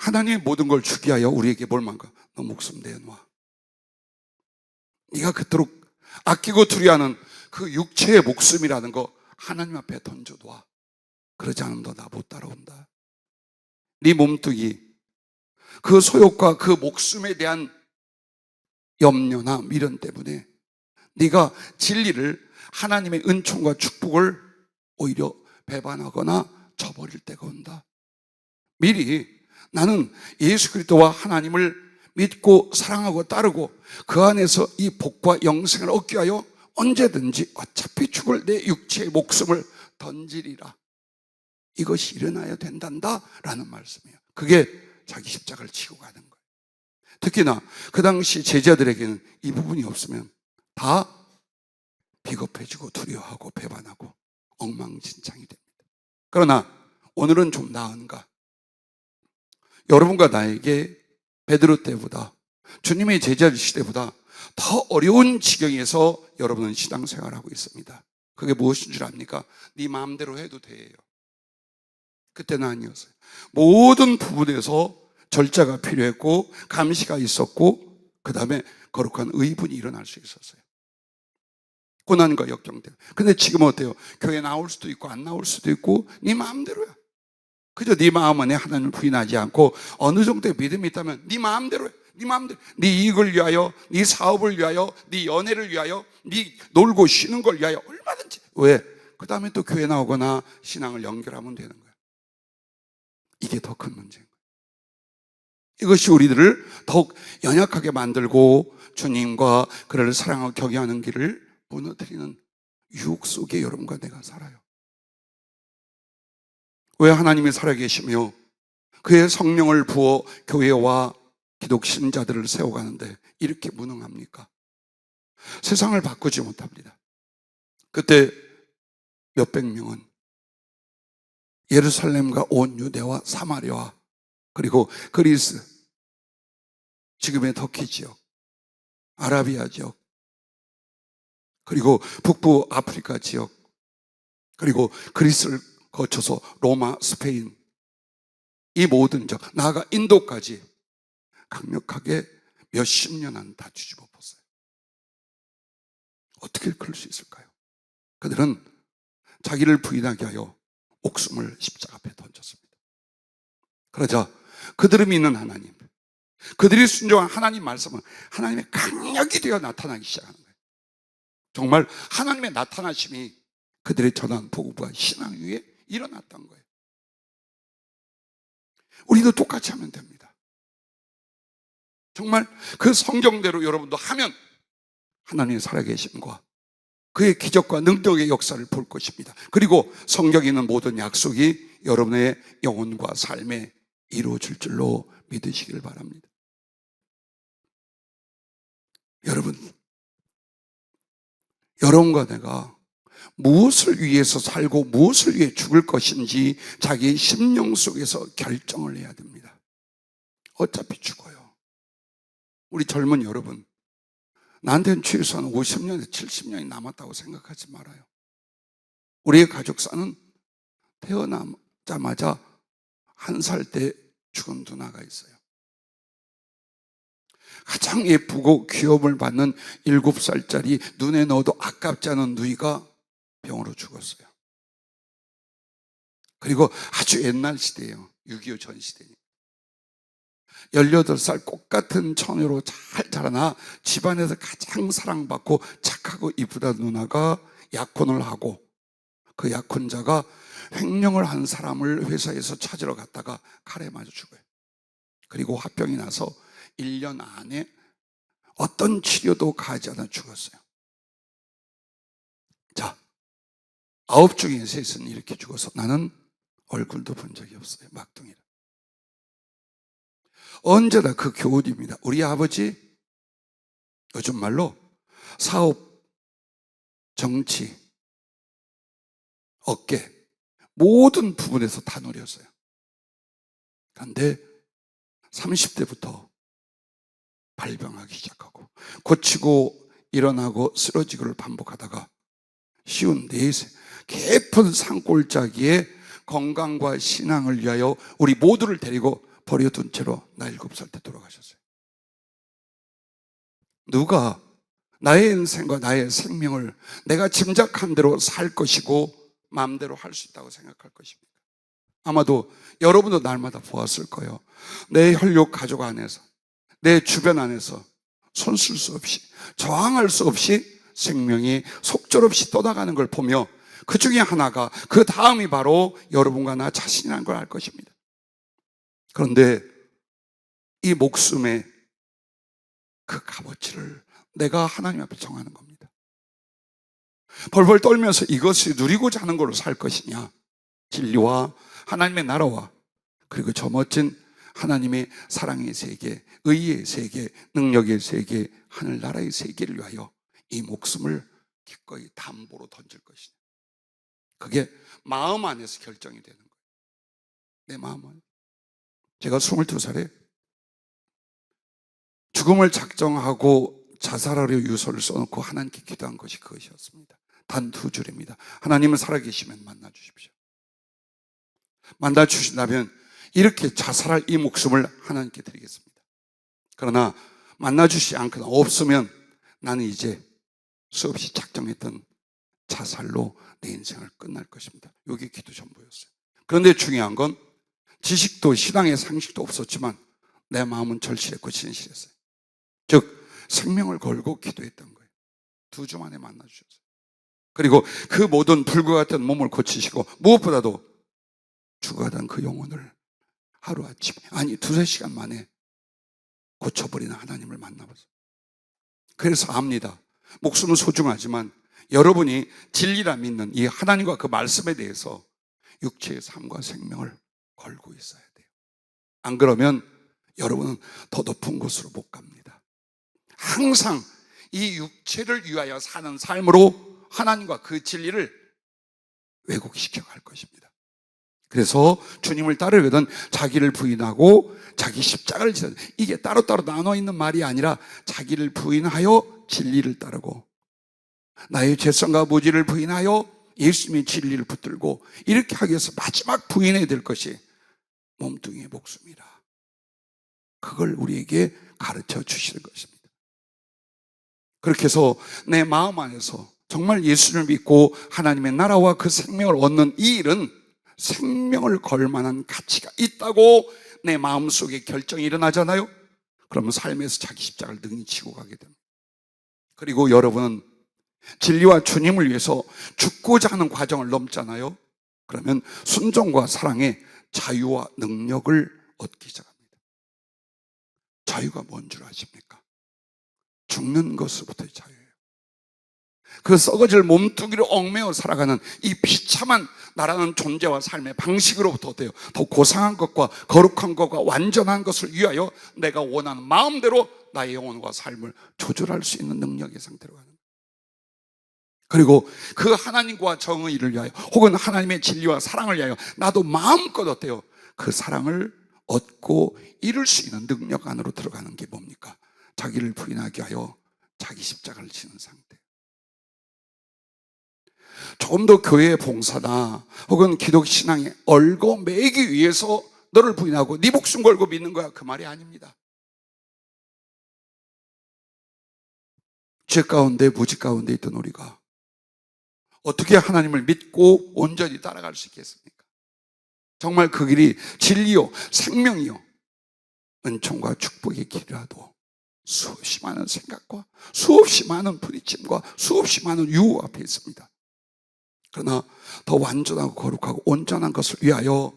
하나님의 모든 걸 주기 위하여 우리에게 뭘 만가? 너 목숨 내놔. 네가 그토록 아끼고 두려워하는 그 육체의 목숨이라는 거 하나님 앞에 던져둬. 그러지 않으면 너 나 못 따라온다. 네 몸뚱이, 그 소욕과 그 목숨에 대한 염려나 미련 때문에 네가 진리를, 하나님의 은총과 축복을 오히려 배반하거나 저버릴 때가 온다. 미리 나는 예수 그리스도와 하나님을 믿고 사랑하고 따르고 그 안에서 이 복과 영생을 얻기 위하여 언제든지 어차피 죽을 내 육체의 목숨을 던지리라. 이것이 일어나야 된단다 라는 말씀이에요. 그게 자기 십자가를 지고 가는 거예요. 특히나 그 당시 제자들에게는 이 부분이 없으면 다 비겁해지고 두려워하고 배반하고 엉망진창이 됩니다. 그러나 오늘은 좀 나은가? 여러분과 나에게 베드로 때보다, 주님의 제자 시대보다 더 어려운 지경에서 여러분은 신앙생활을 하고 있습니다. 그게 무엇인 줄 압니까? 네 마음대로 해도 돼요. 그때는 아니었어요. 모든 부분에서 절차가 필요했고 감시가 있었고 그 다음에 거룩한 의분이 일어날 수 있었어요. 고난과 역경 때문에. 근데 지금 어때요? 교회 나올 수도 있고 안 나올 수도 있고 네 마음대로야. 그저 네 마음 안에 하나님을 부인하지 않고 어느 정도의 믿음이 있다면 네 마음대로 해. 네 마음대로. 네 이익을 위하여, 네 사업을 위하여, 네 연애를 위하여, 네 놀고 쉬는 걸 위하여 얼마든지. 왜? 그 다음에 또 교회 나오거나 신앙을 연결하면 되는 거야. 이게 더 큰 문제인 거예요. 이것이 우리들을 더욱 연약하게 만들고 주님과 그를 사랑하고 경외하는 길을 무너뜨리는 유혹 속에 여러분과 내가 살아요. 왜 하나님이 살아계시며 그의 성령을 부어 교회와 기독 신자들을 세워가는데 이렇게 무능합니까? 세상을 바꾸지 못합니다. 그때 몇백 명은 예루살렘과 온 유대와 사마리아 그리고 그리스, 지금의 터키 지역, 아라비아 지역, 그리고 북부 아프리카 지역, 그리고 그리스를 거쳐서 로마, 스페인, 이 모든 지역, 나아가 인도까지 강력하게 몇십 년 안 다 뒤집어 봤어요. 어떻게 그럴 수 있을까요? 그들은 자기를 부인하게 하여 목숨을 십자가 앞에 던졌습니다. 그러자 그들을 믿는 하나님, 그들이 순종한 하나님 말씀은 하나님의 강력이 되어 나타나기 시작하는 거예요. 정말 하나님의 나타나심이 그들의 전한 복음과 신앙 위에 일어났던 거예요. 우리도 똑같이 하면 됩니다. 정말 그 성경대로 여러분도 하면 하나님의 살아계심과 그의 기적과 능력의 역사를 볼 것입니다. 그리고 성경에 있는 모든 약속이 여러분의 영혼과 삶에 이루어질 줄로 믿으시길 바랍니다. 여러분과 내가 무엇을 위해서 살고 무엇을 위해 죽을 것인지 자기의 심령 속에서 결정을 해야 됩니다. 어차피 죽어요. 우리 젊은 여러분, 나한테는 최소한 50년에서 70년이 남았다고 생각하지 말아요. 우리의 가족사는 태어나자마자 1살 때 죽은 누나가 있어요. 가장 예쁘고 귀여움을 받는 7살짜리 눈에 넣어도 아깝지 않은 누이가 병으로 죽었어요. 그리고 아주 옛날 시대예요. 6.25 전 시대니까. 18살 꽃같은 처녀로 잘 자라나 집안에서 가장 사랑받고 착하고 이쁘다 누나가 약혼을 하고 그 약혼자가 횡령을 한 사람을 회사에서 찾으러 갔다가 칼에 맞아 죽어요. 그리고 화병이 나서 1년 안에 어떤 치료도 가지 않아 죽었어요. 자, 9 중에 3은 이렇게 죽어서 나는 얼굴도 본 적이 없어요. 막둥이라. 언제나 그 교훈입니다. 우리 아버지 요즘 말로 사업, 정치, 업계 모든 부분에서 다 누렸어요. 그런데 30대부터 발병하기 시작하고 고치고 일어나고 쓰러지고를 반복하다가 쉬운 4세 깊은 산골짜기에 건강과 신앙을 위하여 우리 모두를 데리고 버려둔 채로 나 7살 때 돌아가셨어요. 누가 나의 인생과 나의 생명을 내가 짐작한 대로 살 것이고 마음대로 할 수 있다고 생각할 것입니까? 아마도 여러분도 날마다 보았을 거예요. 내 혈육 가족 안에서, 내 주변 안에서 손쓸 수 없이, 저항할 수 없이 생명이 속절없이 떠나가는 걸 보며 그 중에 하나가, 그 다음이 바로 여러분과 나 자신이라는 걸 알 것입니다. 그런데 이 목숨의 그 값어치를 내가 하나님 앞에 정하는 겁니다. 벌벌 떨면서 이것을 누리고자 하는 걸로 살 것이냐, 진리와 하나님의 나라와 그리고 저 멋진 하나님의 사랑의 세계, 의의 세계, 능력의 세계, 하늘나라의 세계를 위하여 이 목숨을 기꺼이 담보로 던질 것이냐. 그게 마음 안에서 결정이 되는 거예요. 내 마음 안에. 제가 22살에 죽음을 작정하고 자살하려 유서를 써놓고 하나님께 기도한 것이 그것이었습니다. 단 2줄입니다. 하나님은 살아계시면 만나주십시오. 만나주신다면 이렇게 자살할 이 목숨을 하나님께 드리겠습니다. 그러나 만나주시지 않거나 없으면 나는 이제 수없이 작정했던 자살로 내 인생을 끝날 것입니다. 이게 기도 전부였어요. 그런데 중요한 건 지식도 신앙의 상식도 없었지만 내 마음은 절실했고 진실했어요. 즉 생명을 걸고 기도했던 거예요. 2주 만에 만나주셨어요. 그리고 그 모든 불과 같은 몸을 고치시고 무엇보다도 죽어가던 그 영혼을 하루아침에, 아니 2-3시간 만에 고쳐버리는 하나님을 만나봤어요. 그래서 압니다. 목숨은 소중하지만 여러분이 진리라 믿는 이 하나님과 그 말씀에 대해서 육체의 삶과 생명을 걸고 있어야 돼요. 안 그러면 여러분은 더 높은 곳으로 못 갑니다. 항상 이 육체를 위하여 사는 삶으로 하나님과 그 진리를 왜곡시켜 갈 것입니다. 그래서 주님을 따르려면 자기를 부인하고 자기 십자가를 지는, 이게 따로따로 나눠 있는 말이 아니라 자기를 부인하여 진리를 따르고 나의 죄성과 무지를 부인하여 예수님의 진리를 붙들고 이렇게 하기 위해서 마지막 부인해야 될 것이 몸뚱이의 목숨이라. 그걸 우리에게 가르쳐 주시는 것입니다. 그렇게 해서 내 마음 안에서 정말 예수를 믿고 하나님의 나라와 그 생명을 얻는 이 일은 생명을 걸 만한 가치가 있다고 내 마음속에 결정이 일어나잖아요. 그러면 삶에서 자기 십자가를 능히 지고 가게 됩니다. 그리고 여러분은 진리와 주님을 위해서 죽고자 하는 과정을 넘잖아요. 그러면 순종과 사랑의 자유와 능력을 얻기 시작합니다. 자유가 뭔 줄 아십니까? 죽는 것으로부터의 자유예요. 그 썩어질 몸뚱이로 얽매여 살아가는 이 비참한 나라는 존재와 삶의 방식으로부터 어때요? 더 고상한 것과 거룩한 것과 완전한 것을 위하여 내가 원하는 마음대로 나의 영혼과 삶을 조절할 수 있는 능력의 상태로 가는 거예요. 그리고 그 하나님과 정의를 위하여 혹은 하나님의 진리와 사랑을 위하여 나도 마음껏 어때요? 그 사랑을 얻고 이룰 수 있는 능력 안으로 들어가는 게 뭡니까? 자기를 부인하게 하여 자기 십자가를 지는 상태. 조금 더 교회의 봉사나 혹은 기독 신앙에 얽어매기 위해서 너를 부인하고 네 목숨 걸고 믿는 거야, 그 말이 아닙니다. 죄 가운데 무지 가운데 있던 우리가 어떻게 하나님을 믿고 온전히 따라갈 수 있겠습니까? 정말 그 길이 진리요 생명이요 은총과 축복의 길이라도 수없이 많은 생각과 수없이 많은 부딪힘과 수없이 많은 유혹 앞에 있습니다. 그러나 더 완전하고 거룩하고 온전한 것을 위하여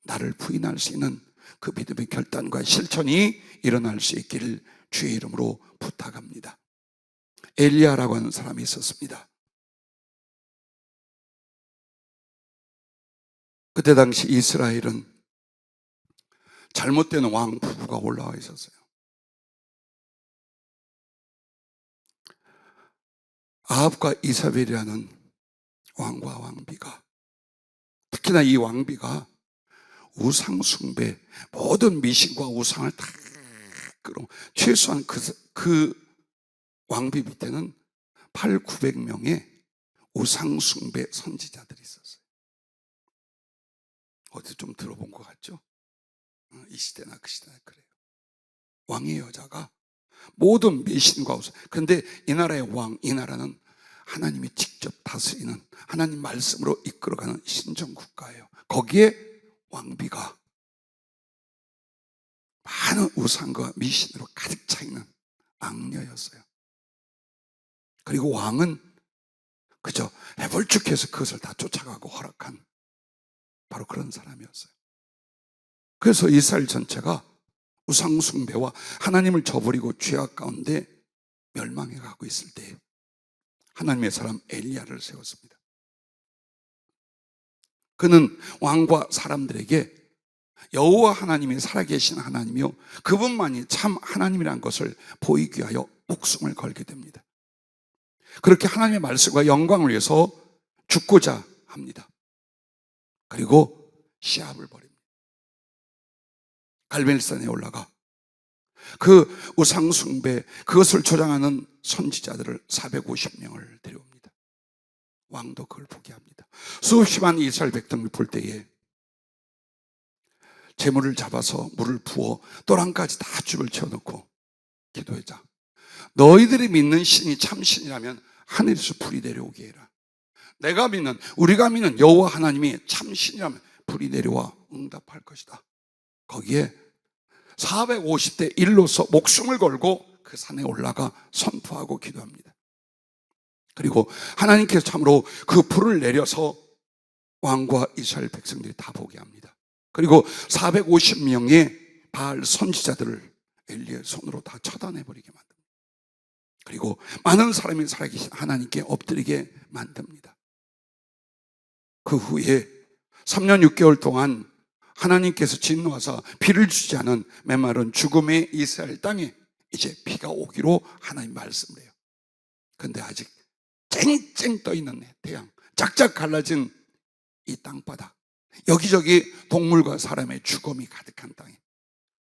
나를 부인할 수 있는 그 믿음의 결단과 실천이 일어날 수 있기를 주의 이름으로 부탁합니다. 엘리야라고 하는 사람이 있었습니다. 그때 당시 이스라엘은 잘못된 왕 부부가 올라와 있었어요. 아합과 이사벨이라는 왕과 왕비가, 특히나 이 왕비가 우상 숭배, 모든 미신과 우상을 다 끌어 최소한 그 왕비 밑에는 800~900명의 우상 숭배 선지자들이 있었어요. 어디 좀 들어본 것 같죠? 이 시대나 그 시대나 그래요. 왕의 여자가 모든 미신과 우상. 그런데 이 나라의 왕, 이 나라는 하나님이 직접 다스리는 하나님 말씀으로 이끌어가는 신정국가예요. 거기에 왕비가 많은 우상과 미신으로 가득 차 있는 악녀였어요. 그리고 왕은 그저 해벌쭉해서 그것을 다 쫓아가고 허락한 바로 그런 사람이었어요. 그래서 이스라엘 전체가 우상 숭배와 하나님을 저버리고 죄악 가운데 멸망해 가고 있을 때 하나님의 사람 엘리야를 세웠습니다. 그는 왕과 사람들에게 여호와 하나님이 살아계신 하나님이요 그분만이 참 하나님이라는 것을 보이기 위하여 목숨을 걸게 됩니다. 그렇게 하나님의 말씀과 영광을 위해서 죽고자 합니다. 그리고 시합을 벌입니다. 갈멜산에 올라가 그 우상 숭배, 그것을 조장하는 선지자들을 450명을 데려옵니다. 왕도 그걸 보게 합니다. 수없이 많은 이스라엘 백성을 볼 때에 재물을 잡아서 물을 부어 또랑까지 다 줄을 채워놓고 기도하자. 너희들이 믿는 신이 참 신이라면 하늘에서 불이 내려오게 해라. 내가 믿는, 우리가 믿는 여호와 하나님이 참 신이라면 불이 내려와 응답할 것이다. 거기에 450대 1로서 목숨을 걸고 그 산에 올라가 선포하고 기도합니다. 그리고 하나님께서 참으로 그 불을 내려서 왕과 이스라엘 백성들이 다 보게 합니다. 그리고 450명의 바알 선지자들을 엘리야의 손으로 다 처단해버리게 만듭니다. 그리고 많은 사람이 살아계신 하나님께 엎드리게 만듭니다. 그 후에 3년 6개월 동안 하나님께서 진노하사 비를 주지 않은 메마른 죽음의 이스라엘 땅에 이제 비가 오기로 하나님 말씀을 해요. 그런데 아직 쨍쨍 떠있는 태양, 짝짝 갈라진 이 땅바닥, 여기저기 동물과 사람의 죽음이 가득한 땅에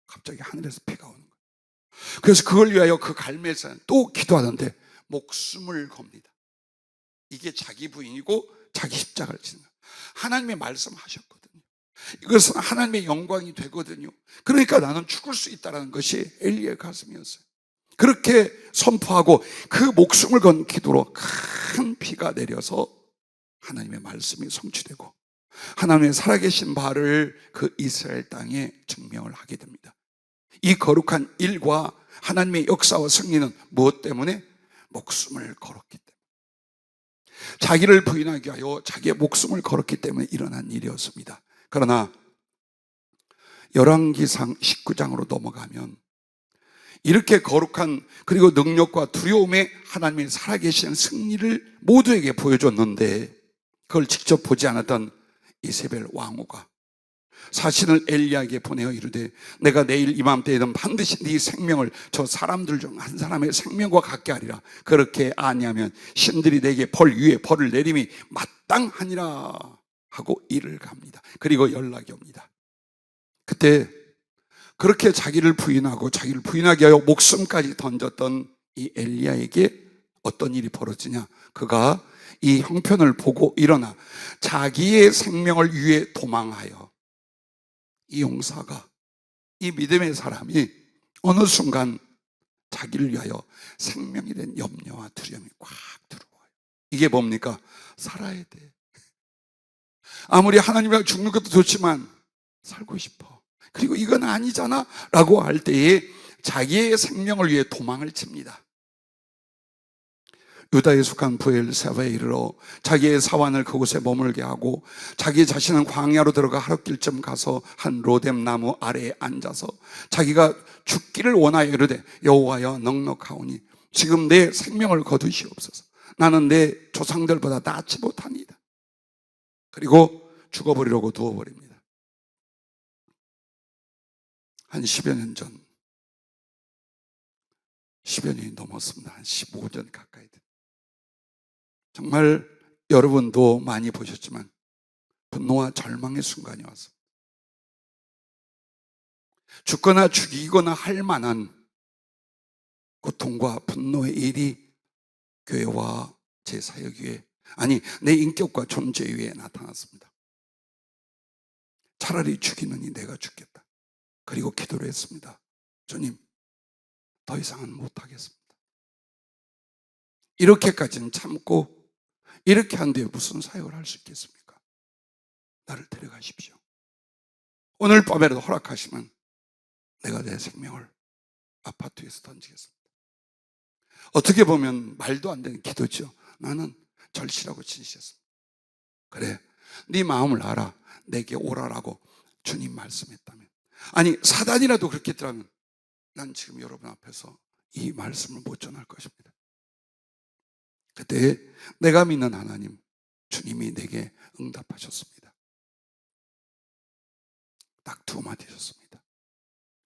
갑자기 하늘에서 비가 오는 거예요. 그래서 그걸 위하여 그 갈멜산 또 기도하는데 목숨을 겁니다. 이게 자기 부인이고 자기 십자가를 지는 거예요. 하나님의 말씀하셨거든요. 이것은 하나님의 영광이 되거든요. 그러니까 나는 죽을 수 있다는 것이 엘리야의 가슴이었어요. 그렇게 선포하고 그 목숨을 건 기도로 큰 비가 내려서 하나님의 말씀이 성취되고 하나님의 살아계신 바를 그 이스라엘 땅에 증명을 하게 됩니다. 이 거룩한 일과 하나님의 역사와 승리는 무엇 때문에? 목숨을 걸었기 때문에. 자기를 부인하게 하여 자기의 목숨을 걸었기 때문에 일어난 일이었습니다. 그러나 열왕기상 19장으로 넘어가면 이렇게 거룩한 그리고 능력과 두려움에 하나님의 살아계신 승리를 모두에게 보여줬는데 그걸 직접 보지 않았던 이세벨 왕후가 사신을 엘리야에게 보내어 이르되 내가 내일 이맘때에는 반드시 네 생명을 저 사람들 중 한 사람의 생명과 같게 하리라. 그렇게 아니하면 신들이 내게 벌 위에 벌을 내림이 마땅하니라 하고 일을 갑니다. 그리고 연락이 옵니다. 그때 그렇게 자기를 부인하고 자기를 부인하게 하여 목숨까지 던졌던 이 엘리야에게 어떤 일이 벌어지냐? 그가 이 형편을 보고 일어나 자기의 생명을 위해 도망하여 이 용사가, 이 믿음의 사람이 어느 순간 자기를 위하여 생명이 된 염려와 두려움이 꽉 들어와요. 이게 뭡니까? 살아야 돼. 아무리 하나님이랑 죽는 것도 좋지만 살고 싶어. 그리고 이건 아니잖아 라고 할 때에 자기의 생명을 위해 도망을 칩니다. 유다에 속한 브엘세바에 이르러 자기의 사환을 그곳에 머물게 하고 자기 자신은 광야로 들어가 하룻길쯤 가서 한 로뎀 나무 아래에 앉아서 자기가 죽기를 원하여 이르되 여호와여 넉넉하오니 지금 내 생명을 거두시옵소서. 나는 내 조상들보다 낫지 못하니이다. 그리고 죽어버리려고 두어버립니다. 한 10여 년 전, 10여 년이 넘었습니다. 한 15년 가까이 됩니다. 정말 여러분도 많이 보셨지만 분노와 절망의 순간이 왔습니다. 죽거나 죽이거나 할 만한 고통과 분노의 일이 교회와 제 사역 위에, 아니 내 인격과 존재 위에 나타났습니다. 차라리 죽이느니 내가 죽겠다. 그리고 기도를 했습니다. 주님, 더 이상은 못하겠습니다. 이렇게까지는 참고 이렇게 한데 무슨 사역을 할 수 있겠습니까? 나를 데려가십시오. 오늘 밤에라도 허락하시면 내가 내 생명을 아파트 위에서 던지겠습니다. 어떻게 보면 말도 안 되는 기도죠. 나는 절실하고 진실했습니다. 그래, 네 마음을 알아. 내게 오라라고 주님 말씀했다면, 아니 사단이라도 그렇게 했더라면 난 지금 여러분 앞에서 이 말씀을 못 전할 것입니다. 그때 내가 믿는 하나님, 주님이 내게 응답하셨습니다. 딱 두 마디 하셨습니다.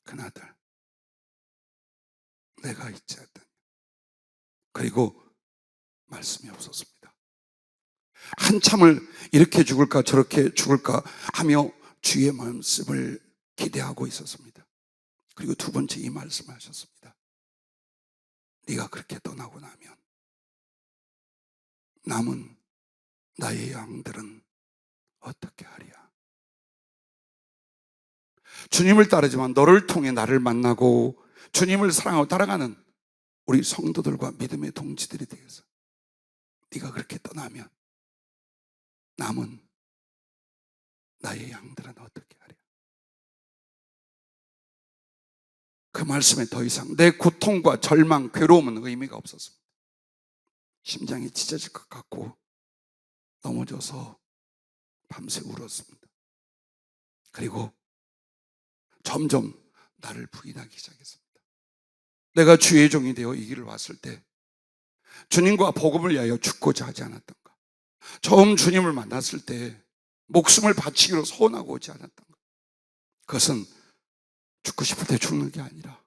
그나들 내가 있지 않다니. 그리고 말씀이 없었습니다. 한참을 이렇게 죽을까 저렇게 죽을까 하며 주의 말씀을 기대하고 있었습니다. 그리고 두 번째 이 말씀을 하셨습니다. 네가 그렇게 떠나고 나면 남은 나의 양들은 어떻게 하랴? 주님을 따르지만 너를 통해 나를 만나고 주님을 사랑하고 따라가는 우리 성도들과 믿음의 동지들이 되어서 네가 그렇게 떠나면 남은 나의 양들은 어떻게 하랴? 그 말씀에 더 이상 내 고통과 절망, 괴로움은 의미가 없었습니다. 심장이 찢어질 것 같고 넘어져서 밤새 울었습니다. 그리고 점점 나를 부인하기 시작했습니다. 내가 주의 종이 되어 이 길을 왔을 때 주님과 복음을 위하여 죽고자 하지 않았던가? 처음 주님을 만났을 때 목숨을 바치기로 소원하고 오지 않았던가? 그것은 죽고 싶을 때 죽는 게 아니라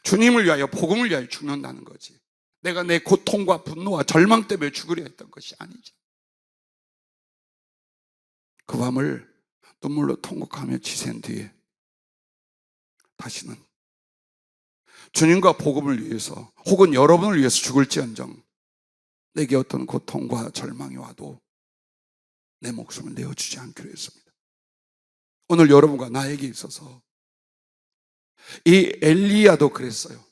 주님을 위하여 복음을 위하여 죽는다는 거지. 내가 내 고통과 분노와 절망 때문에 죽으려 했던 것이 아니죠. 그 밤을 눈물로 통곡하며 지샌 뒤에 다시는 주님과 복음을 위해서 혹은 여러분을 위해서 죽을지언정 내게 어떤 고통과 절망이 와도 내 목숨을 내어주지 않기로 했습니다. 오늘 여러분과 나에게 있어서 이 엘리야도 그랬어요.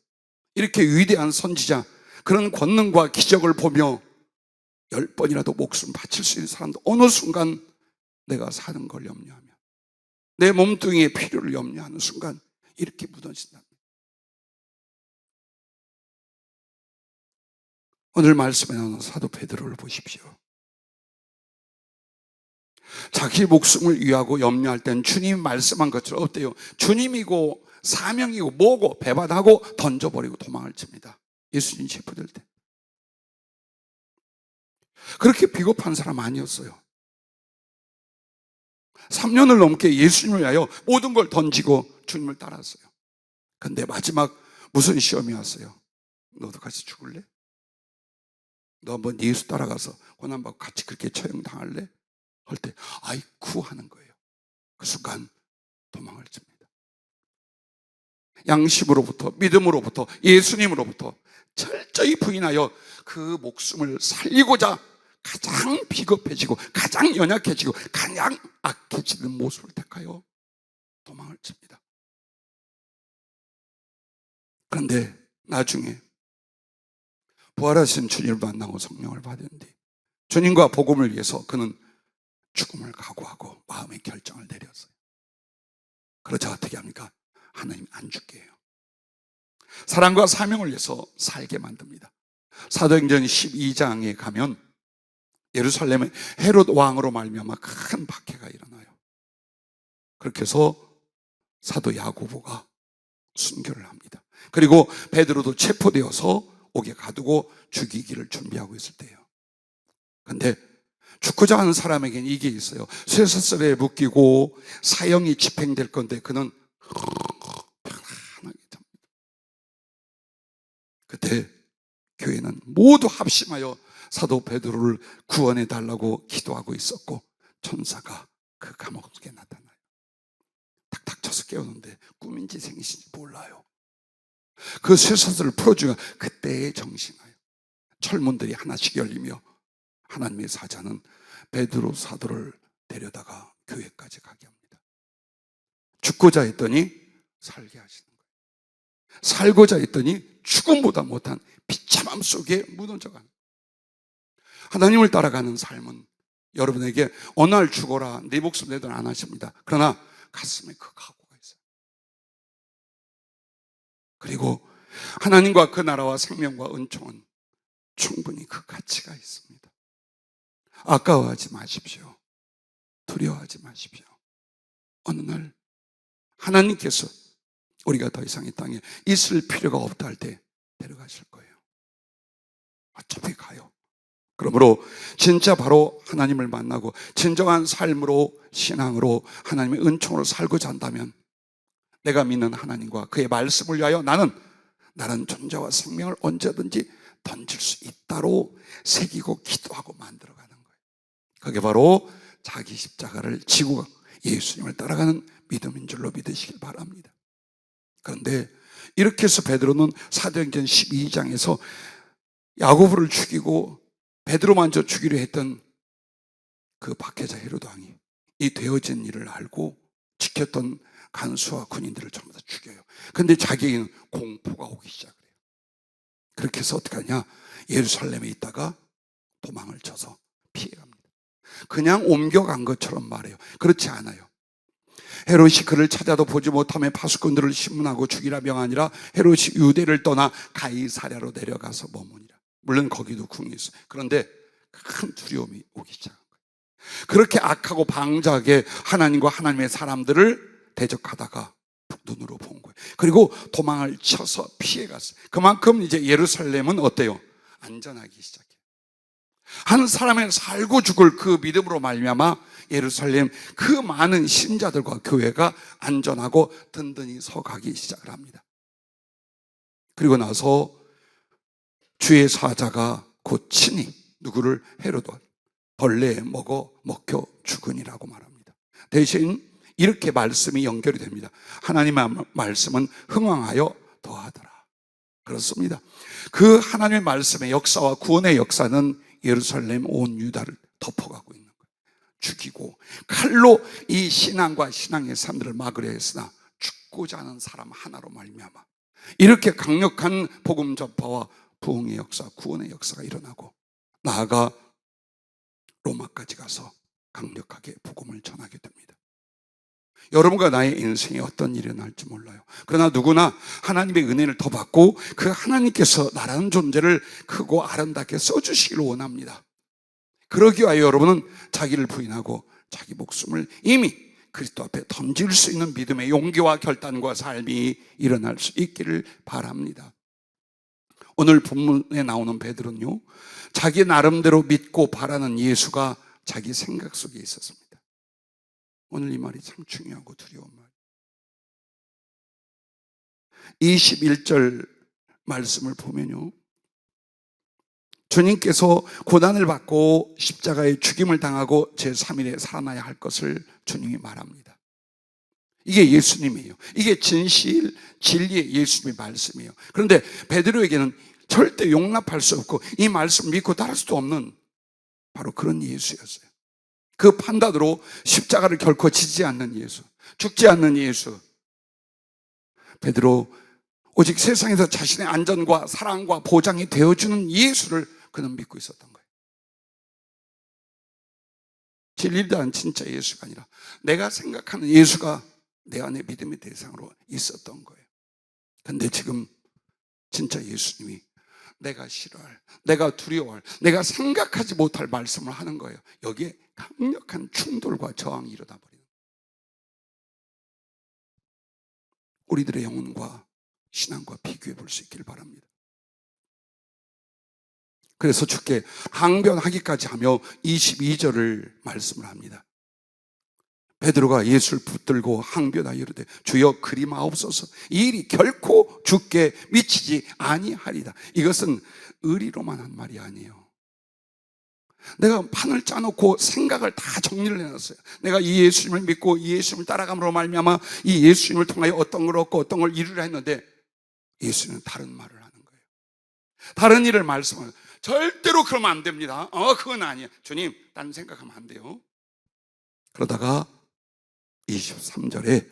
이렇게 위대한 선지자, 그런 권능과 기적을 보며 10번이라도 목숨 바칠 수 있는 사람도 어느 순간 내가 사는 걸 염려하며 내 몸뚱이의 필요를 염려하는 순간 이렇게 무너진답니다. 오늘 말씀에 나오는 사도 베드로를 보십시오. 자기 목숨을 위하고 염려할 땐 주님이 말씀한 것처럼 어때요? 주님이고 사명이고 뭐고 배반하고 던져버리고 도망을 칩니다. 예수님 체포될 때. 그렇게 비겁한 사람 아니었어요. 3년을 넘게 예수님을 위하여 모든 걸 던지고 주님을 따랐어요. 근데 마지막 무슨 시험이 왔어요? 너도 같이 죽을래? 너 한번 예수 따라가서 고난받고 같이 그렇게 처형당할래? 할 때 아이쿠 하는 거예요. 그 순간 도망을 칩니다. 양심으로부터, 믿음으로부터, 예수님으로부터 철저히 부인하여 그 목숨을 살리고자 가장 비겁해지고 가장 연약해지고 가장 악해지는 모습을 택하여 도망을 칩니다. 그런데 나중에 부활하신 주님을 만나고 성령을 받은 뒤 주님과 복음을 위해서 그는 죽음을 각오하고 마음의 결정을 내렸어요. 그러자 어떻게 합니까? 하나님 안 죽게 해요. 사랑과 사명을 위해서 살게 만듭니다. 사도행전 12장에 가면 예루살렘에 헤롯 왕으로 말미암아 큰 박해가 일어나요. 그렇게 해서 사도 야고보가 순교를 합니다. 그리고 베드로도 체포되어서 옥에 가두고 죽이기를 준비하고 있을 때예요. 그런데 죽고자 하는 사람에게는 이게 있어요. 쇠사슬에 묶이고 사형이 집행될 건데 그는 편안하게 잡니다. 그때 교회는 모두 합심하여 사도 베드로를 구원해 달라고 기도하고 있었고 천사가 그 감옥 속에 나타나요. 탁탁 쳐서 깨우는데 꿈인지 생신지 몰라요. 그 쇠사슬을 풀어주면 그때의 정신하여 철문들이 하나씩 열리며 하나님의 사자는 베드로 사도를 데려다가 교회까지 가게 합니다. 죽고자 했더니 살게 하시는 거예요. 살고자 했더니 죽음보다 못한 비참함 속에 무너져가는 거예요. 하나님을 따라가는 삶은 여러분에게 어느 날 죽어라 내 목숨 내돈 안 하십니다. 그러나 가슴에 그 각오가 있어요. 그리고 하나님과 그 나라와 생명과 은총은 충분히 그 가치가 있습니다. 아까워하지 마십시오. 두려워하지 마십시오. 어느 날 하나님께서 우리가 더 이상 이 땅에 있을 필요가 없다 할 때 데려가실 거예요. 어차피 가요. 그러므로 진짜 바로 하나님을 만나고 진정한 삶으로 신앙으로 하나님의 은총으로 살고자 한다면 내가 믿는 하나님과 그의 말씀을 위하여 나는 존재와 생명을 언제든지 던질 수 있다로 새기고 기도하고 만들어가는 거예요. 그게 바로 자기 십자가를 지고 예수님을 따라가는 믿음인 줄로 믿으시길 바랍니다. 그런데 이렇게 해서 베드로는 사도행전 12장에서 야고보를 죽이고 베드로 먼저 죽이려 했던 그 박해자 헤롯 왕이 이 되어진 일을 알고 지켰던 간수와 군인들을 전부 다 죽여요. 그런데 자기에게는 공포가 오기 시작해요. 그렇게 해서 어떻게 하냐? 예루살렘에 있다가 도망을 쳐서 피해갑니다. 그냥 옮겨간 것처럼 말해요. 그렇지 않아요. 헤롯이 그를 찾아도 보지 못하며 파수꾼들을 신문하고 죽이라 명하니라. 헤롯이 유대를 떠나 가이사랴로 내려가서 머무니라. 물론 거기도 궁이 있어요. 그런데 큰 두려움이 오기 시작한 거예요. 그렇게 악하고 방자하게 하나님과 하나님의 사람들을 대적하다가 눈으로 본 거예요. 그리고 도망을 쳐서 피해갔어요. 그만큼 이제 예루살렘은 어때요? 안전하기 시작해요. 한 사람의 살고 죽을 그 믿음으로 말미암아 예루살렘 그 많은 신자들과 교회가 안전하고 든든히 서가기 시작을 합니다. 그리고 나서 주의 사자가 곧 친히 누구를 헤롯 벌레에 먹혀 죽으니라고 말합니다. 대신 이렇게 말씀이 연결이 됩니다. 하나님의 말씀은 흥왕하여 더하더라. 그렇습니다. 그 하나님의 말씀의 역사와 구원의 역사는 예루살렘 온 유다를 덮어가고 있는 거예요. 죽이고 칼로 이 신앙과 신앙의 사람들을 막으려 했으나 죽고자 하는 사람 하나로 말미암아 이렇게 강력한 복음 전파와 부흥의 역사, 구원의 역사가 일어나고 나아가 로마까지 가서 강력하게 복음을 전하게 됩니다. 여러분과 나의 인생에 어떤 일이 날지 몰라요. 그러나 누구나 하나님의 은혜를 더 받고 그 하나님께서 나라는 존재를 크고 아름답게 써주시기를 원합니다. 그러기 위하여 여러분은 자기를 부인하고 자기 목숨을 이미 그리스도 앞에 던질 수 있는 믿음의 용기와 결단과 삶이 일어날 수 있기를 바랍니다. 오늘 본문에 나오는 베드로는요, 자기 나름대로 믿고 바라는 예수가 자기 생각 속에 있었습니다. 오늘 이 말이 참 중요하고 두려운 말. 21절 말씀을 보면요, 주님께서 고난을 받고 십자가에 죽임을 당하고 제3일에 살아나야 할 것을 주님이 말합니다. 이게 예수님이에요. 이게 진실, 진리의 예수님의 말씀이에요. 그런데 베드로에게는 절대 용납할 수 없고 이 말씀을 믿고 따를 수도 없는 바로 그런 예수였어요. 그 판단으로 십자가를 결코 지지 않는 예수, 죽지 않는 예수. 베드로, 오직 세상에서 자신의 안전과 사랑과 보장이 되어주는 예수를 그는 믿고 있었던 거예요. 진리를 대한 진짜 예수가 아니라 내가 생각하는 예수가 내 안에 믿음의 대상으로 있었던 거예요. 근데 지금 진짜 예수님이 내가 싫어할, 내가 두려워할, 내가 생각하지 못할 말씀을 하는 거예요. 여기에 강력한 충돌과 저항이 일어나 버리는 거예요. 우리들의 영혼과 신앙과 비교해 볼 수 있기를 바랍니다. 그래서 주께 항변하기까지 하며 22절을 말씀을 합니다. 베드로가 예수를 붙들고 항변하여 이르되 주여 그리 마옵소서, 이 일이 결코 주께 미치지 아니하리다. 이것은 의리로만 한 말이 아니에요. 내가 판을 짜놓고 생각을 다 정리를 해놨어요. 내가 이 예수님을 믿고 이 예수님을 따라감으로 말미암아 이 예수님을 통하여 어떤 걸 얻고 어떤 걸 이루려 했는데 예수님은 다른 말을 하는 거예요. 다른 일을 말씀하는 거예요. 절대로 그러면 안 됩니다. 그건 아니에요. 주님, 딴 생각하면 안 돼요. 그러다가 23절에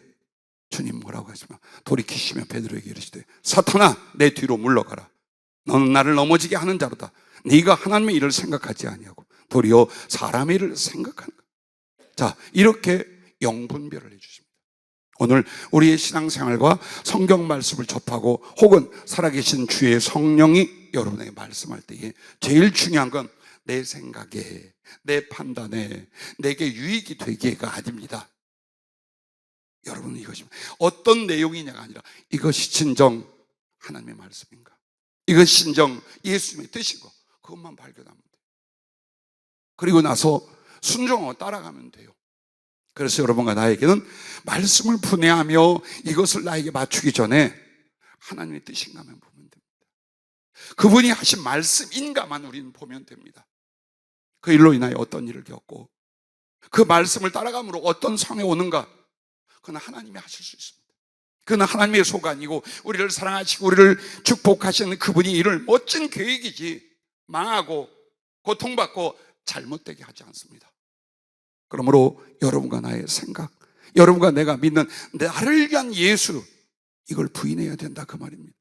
주님 뭐라고 하시면 돌이키시며 베드로에게 이르시되 사탄아 내 뒤로 물러가라. 너는 나를 넘어지게 하는 자로다. 네가 하나님의 일을 생각하지 아니하고 도리어 사람의 일을 생각하는 거야. 자, 이렇게 영분별을 해주십니다. 오늘 우리의 신앙생활과 성경 말씀을 접하고 혹은 살아계신 주의 성령이 여러분에게 말씀할 때에 제일 중요한 건 내 생각에, 내 판단에, 내게 유익이 되기가 아닙니다. 여러분은 이것입니다. 어떤 내용이냐가 아니라 이것이 진정 하나님의 말씀인가, 이것이 진정 예수님의 뜻인가, 그것만 발견하면 돼요. 그리고 나서 순종하고 따라가면 돼요. 그래서 여러분과 나에게는 말씀을 분해하며 이것을 나에게 맞추기 전에 하나님의 뜻인가만 보면 됩니다. 그분이 하신 말씀인가만 우리는 보면 됩니다. 그 일로 인하여 어떤 일을 겪고 그 말씀을 따라감으로 어떤 상황에 오는가, 그건 하나님이 하실 수 있습니다. 그건 하나님의 소관이고 우리를 사랑하시고 우리를 축복하시는 그분이 이룰 멋진 계획이지 망하고 고통받고 잘못되게 하지 않습니다. 그러므로 여러분과 나의 생각, 여러분과 내가 믿는 나를 위한 예수, 이걸 부인해야 된다 그 말입니다.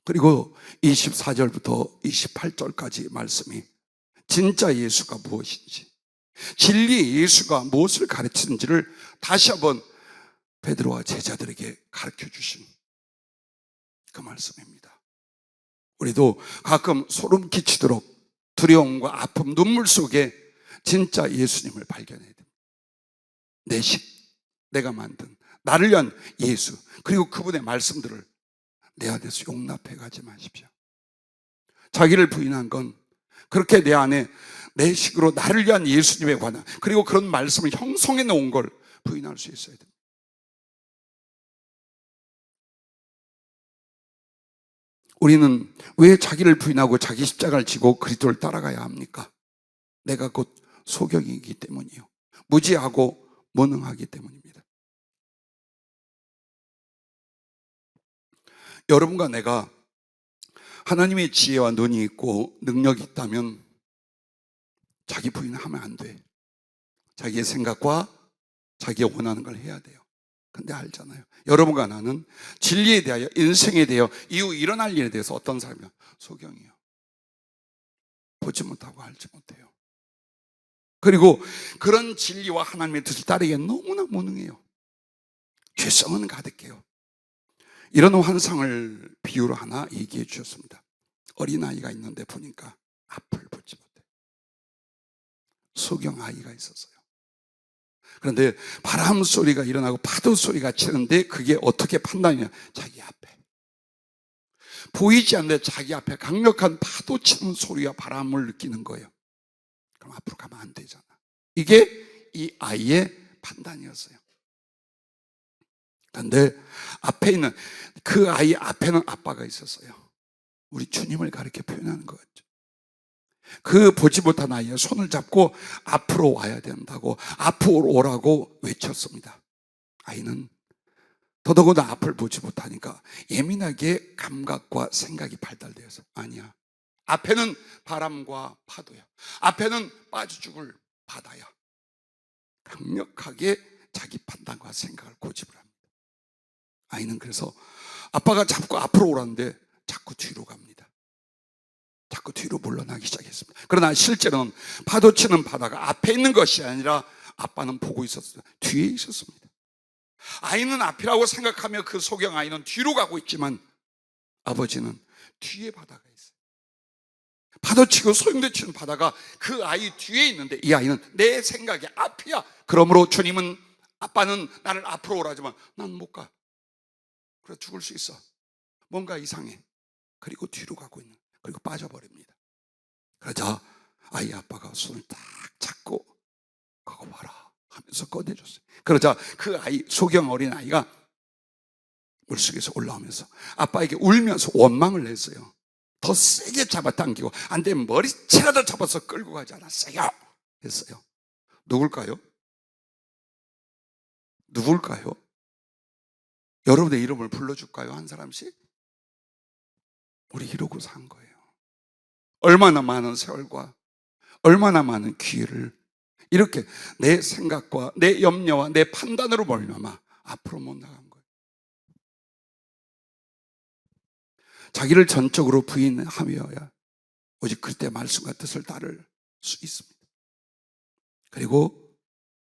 그리고 24절부터 28절까지 말씀이 진짜 예수가 무엇인지, 진리의 예수가 무엇을 가르치는지를 다시 한번 베드로와 제자들에게 가르쳐 주신 그 말씀입니다. 우리도 가끔 소름 끼치도록 두려움과 아픔, 눈물 속에 진짜 예수님을 발견해야 됩니다. 내가 만든 나를 위한 예수, 그리고 그분의 말씀들을 내 안에서 용납해 가지 마십시오. 자기를 부인한 건 그렇게 내 안에 내 식으로 나를 위한 예수님에 관한, 그리고 그런 말씀을 형성해 놓은 걸 부인할 수 있어야 됩니다. 우리는 왜 자기를 부인하고 자기 십자가를 지고 그리스도를 따라가야 합니까? 내가 곧 소경이기 때문이요, 무지하고 무능하기 때문입니다. 여러분과 내가 하나님의 지혜와 눈이 있고 능력이 있다면 자기 부인하면 안 돼. 자기의 생각과 자기가 원하는 걸 해야 돼요. 근데 알잖아요. 여러분과 나는 진리에 대하여, 인생에 대하여, 이후 일어날 일에 대해서 어떤 사람이야? 소경이에요. 보지 못하고 알지 못해요. 그리고 그런 진리와 하나님의 뜻을 따르기에 너무나 무능해요. 죄성은 가득해요. 이런 환상을 비유로 하나 얘기해 주셨습니다. 어린아이가 있는데 보니까 앞을 보지 못해. 소경아이가 있었어요. 그런데 바람 소리가 일어나고 파도 소리가 치는데 그게 어떻게 판단이냐? 자기 앞에. 보이지 않는데 자기 앞에 강력한 파도 치는 소리와 바람을 느끼는 거예요. 그럼 앞으로 가면 안 되잖아. 이게 이 아이의 판단이었어요. 그런데 앞에 있는 그 아이 앞에는 아빠가 있었어요. 우리 주님을 가르쳐 표현하는 것 같죠. 그 보지 못한 아이의 손을 잡고 앞으로 와야 된다고, 앞으로 오라고 외쳤습니다. 아이는 더더구나 앞을 보지 못하니까 예민하게 감각과 생각이 발달되어서, 아니야, 앞에는 바람과 파도야, 앞에는 빠져 죽을 바다야. 강력하게 자기 판단과 생각을 고집을 합니다. 아이는 그래서 아빠가 자꾸 앞으로 오라는데 자꾸 뒤로 갑니다. 자꾸 뒤로 물러나기 시작했습니다. 그러나 실제로는 파도 치는 바다가 앞에 있는 것이 아니라 아빠는 보고 있었어요. 뒤에 있었습니다. 아이는 앞이라고 생각하며 그 소경 아이는 뒤로 가고 있지만 아버지는 뒤에 바다가 있어요. 파도 치고 소용돌이 치는 바다가 그 아이 뒤에 있는데 이 아이는 내 생각이 앞이야. 그러므로 주님은, 아빠는 나를 앞으로 오라지만 난 못 가. 그래 죽을 수 있어. 뭔가 이상해. 그리고 뒤로 가고 있는, 그리고 빠져버립니다. 그러자 아이 아빠가 손을 딱 잡고 그거 봐라 하면서 꺼내줬어요. 그러자 그 아이, 소경 어린 아이가 물속에서 올라오면서 아빠에게 울면서 원망을 냈어요. 더 세게 잡아당기고 안 되면 머리채라도 잡아서 끌고 가지 않았어요 했어요. 누굴까요? 누굴까요? 여러분의 이름을 불러줄까요? 한 사람씩? 우리 이러고 산 거예요. 얼마나 많은 세월과 얼마나 많은 기회를 이렇게 내 생각과 내 염려와 내 판단으로 몰려마 앞으로 못 나간 거예요. 자기를 전적으로 부인하며야 오직 그때 말씀과 뜻을 따를 수 있습니다. 그리고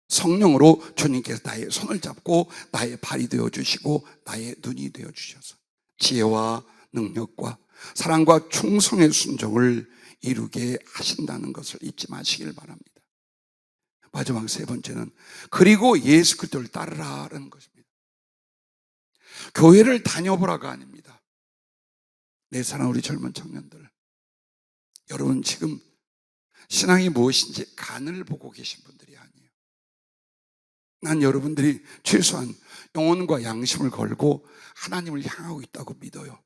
성령으로 주님께서 나의 손을 잡고 나의 발이 되어주시고 나의 눈이 되어주셔서 지혜와 능력과 사랑과 충성의 순종을 이루게 하신다는 것을 잊지 마시길 바랍니다. 마지막 세 번째는 그리고 예수 그리스도를 따르라는 것입니다. 교회를 다녀보라가 아닙니다. 내 사랑 우리 젊은 청년들, 여러분 지금 신앙이 무엇인지 간을 보고 계신 분들이 아니에요. 난 여러분들이 최소한 영혼과 양심을 걸고 하나님을 향하고 있다고 믿어요.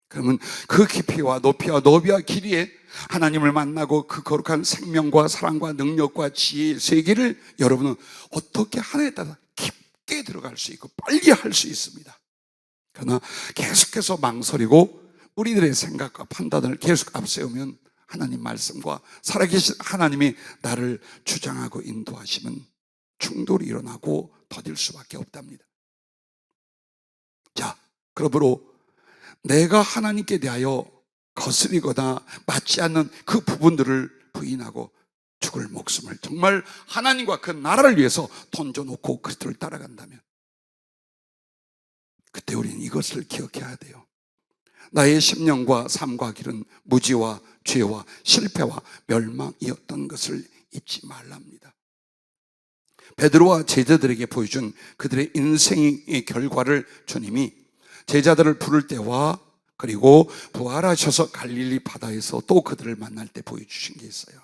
그러면 그 깊이와 높이와 너비와 길이에 하나님을 만나고 그 거룩한 생명과 사랑과 능력과 지혜의 세계를 여러분은 어떻게 하나에 따라 깊게 들어갈 수 있고 빨리 할 수 있습니다. 그러나 계속해서 망설이고 우리들의 생각과 판단을 계속 앞세우면 하나님 말씀과 살아계신 하나님이 나를 주장하고 인도하시면 충돌이 일어나고 더딜 수밖에 없답니다. 자, 그러므로 내가 하나님께 대하여 거스리거나 맞지 않는 그 부분들을 부인하고 죽을 목숨을 정말 하나님과 그 나라를 위해서 던져놓고 그리스도를 따라간다면 그때 우리는 이것을 기억해야 돼요. 나의 심령과 삶과 길은 무지와 죄와 실패와 멸망이었던 것을 잊지 말랍니다. 베드로와 제자들에게 보여준 그들의 인생의 결과를 주님이 제자들을 부를 때와 그리고 부활하셔서 갈릴리 바다에서 또 그들을 만날 때 보여주신 게 있어요.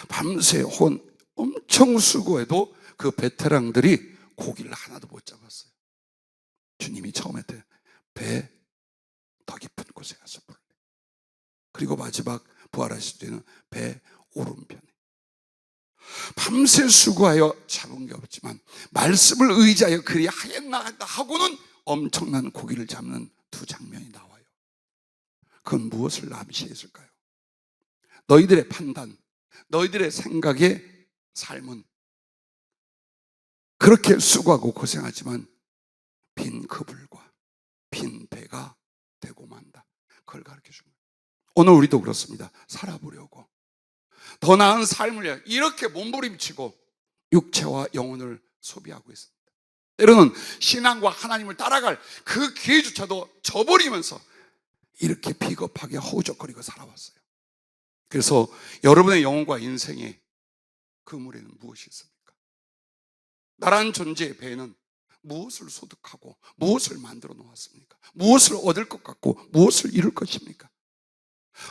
밤새 혹은 엄청 수고해도 그 베테랑들이 고기를 하나도 못 잡았어요. 주님이 처음에 배 더 깊은 곳에 가서 불래. 그리고 마지막 부활하실 때는 배 오른편에. 밤새 수고하여 잡은 게 없지만 말씀을 의지하여 그리 하겠나 하고는 엄청난 고기를 잡는 두 장면이 나와요. 그건 무엇을 암시했을까요? 너희들의 판단, 너희들의 생각의 삶은 그렇게 수고하고 고생하지만 빈 그물과 빈 배가 되고 만다. 그걸 가르쳐 준 거예요. 오늘 우리도 그렇습니다. 살아보려고 더 나은 삶을 위해 이렇게 몸부림치고 육체와 영혼을 소비하고 있습니다. 때로는 신앙과 하나님을 따라갈 그 기회조차도 저버리면서 이렇게 비겁하게 허우적거리고 살아왔어요. 그래서 여러분의 영혼과 인생의 그물에는 무엇이 있습니까? 나라는 존재의 배에는 무엇을 소득하고 무엇을 만들어 놓았습니까? 무엇을 얻을 것 같고 무엇을 이룰 것입니까?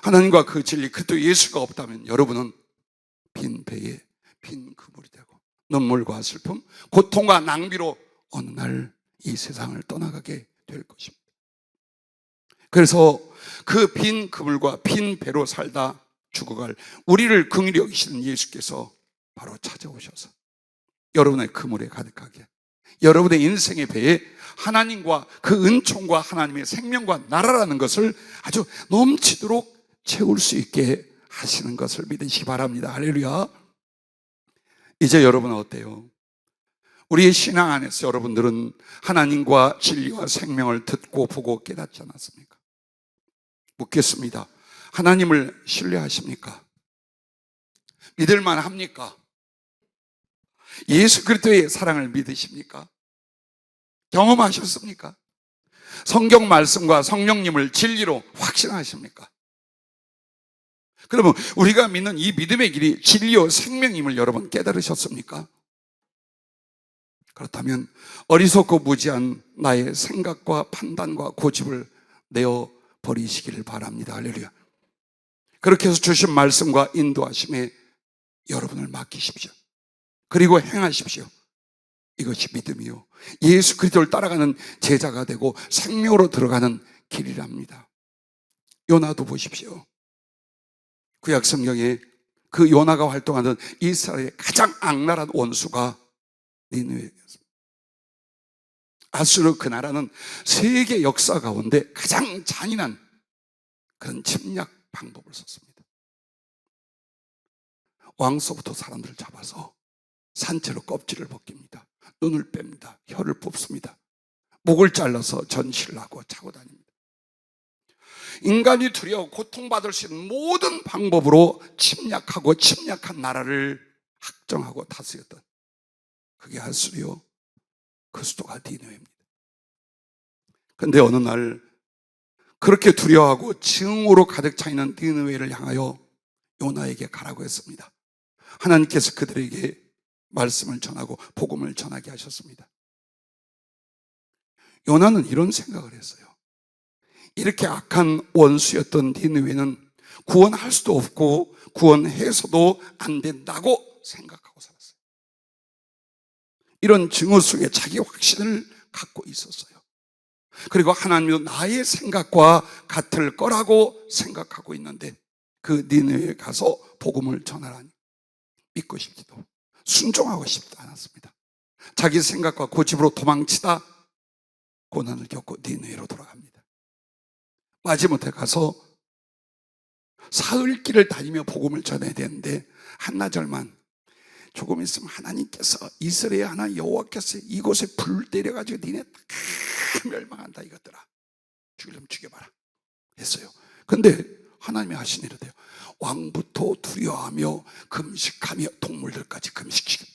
하나님과 그 진리, 그또 예수가 없다면 여러분은 빈 배에 빈 그물이 되고 눈물과 슬픔, 고통과 낭비로 어느 날 이 세상을 떠나가게 될 것입니다. 그래서 그 빈 그물과 빈 배로 살다 죽어갈 우리를 긍휼히 여기시는 예수께서 바로 찾아오셔서 여러분의 그물에 가득하게, 여러분의 인생의 배에 하나님과 그 은총과 하나님의 생명과 나라라는 것을 아주 넘치도록 채울 수 있게 하시는 것을 믿으시기 바랍니다. 할렐루야. 이제 여러분은 어때요? 우리의 신앙 안에서 여러분들은 하나님과 진리와 생명을 듣고 보고 깨닫지 않았습니까? 묻겠습니다. 하나님을 신뢰하십니까? 믿을만 합니까? 예수 그리스도의 사랑을 믿으십니까? 경험하셨습니까? 성경 말씀과 성령님을 진리로 확신하십니까? 그러면 우리가 믿는 이 믿음의 길이 진리요 생명임을 여러분 깨달으셨습니까? 그렇다면 어리석고 무지한 나의 생각과 판단과 고집을 내어 버리시기를 바랍니다. 할렐루야. 그렇게 해서 주신 말씀과 인도하심에 여러분을 맡기십시오. 그리고 행하십시오. 이것이 믿음이요 예수 그리스도를 따라가는 제자가 되고 생명으로 들어가는 길이랍니다. 요나도 보십시오. 구약 성경에 그 요나가 활동하던 이스라엘의 가장 악랄한 원수가 니느웨였습니다. 아수르 그 나라는 세계 역사 가운데 가장 잔인한 그런 침략 방법을 썼습니다. 왕서부터 사람들을 잡아서 산채로 껍질을 벗깁니다. 눈을 뺍니다. 혀를 뽑습니다. 목을 잘라서 전시를 하고 차고 다닙니다. 인간이 두려워 고통받을 수 있는 모든 방법으로 침략하고 침략한 나라를 확정하고 다스렸던 그게 아수르요 그 수도가 니느웨입니다. 그런데 어느 날 그렇게 두려워하고 증오로 가득 차 있는 니느웨를 향하여 요나에게 가라고 했습니다. 하나님께서 그들에게 말씀을 전하고 복음을 전하게 하셨습니다. 요나는 이런 생각을 했어요. 이렇게 악한 원수였던 니느웨는 구원할 수도 없고 구원해서도 안 된다고 생각하고 살았어요. 이런 증오 속에 자기 확신을 갖고 있었어요. 그리고 하나님도 나의 생각과 같을 거라고 생각하고 있는데 그 니느웨에 가서 복음을 전하라니 믿고 싶지도 순종하고 싶지도 않았습니다. 자기 생각과 고집으로 도망치다 고난을 겪고 니느웨로 돌아갑니다. 마지못해 가서 사흘길을 다니며 복음을 전해야 되는데 한나절만 조금 있으면 하나님께서 이스라엘 하나님 여호와께서 이곳에 불 때려가지고 니네 다 멸망한다 이것들아 죽이려면 죽여봐라 했어요. 근데 하나님이 하신 일이 돼요. 왕부터 두려워하며 금식하며 동물들까지 금식시켜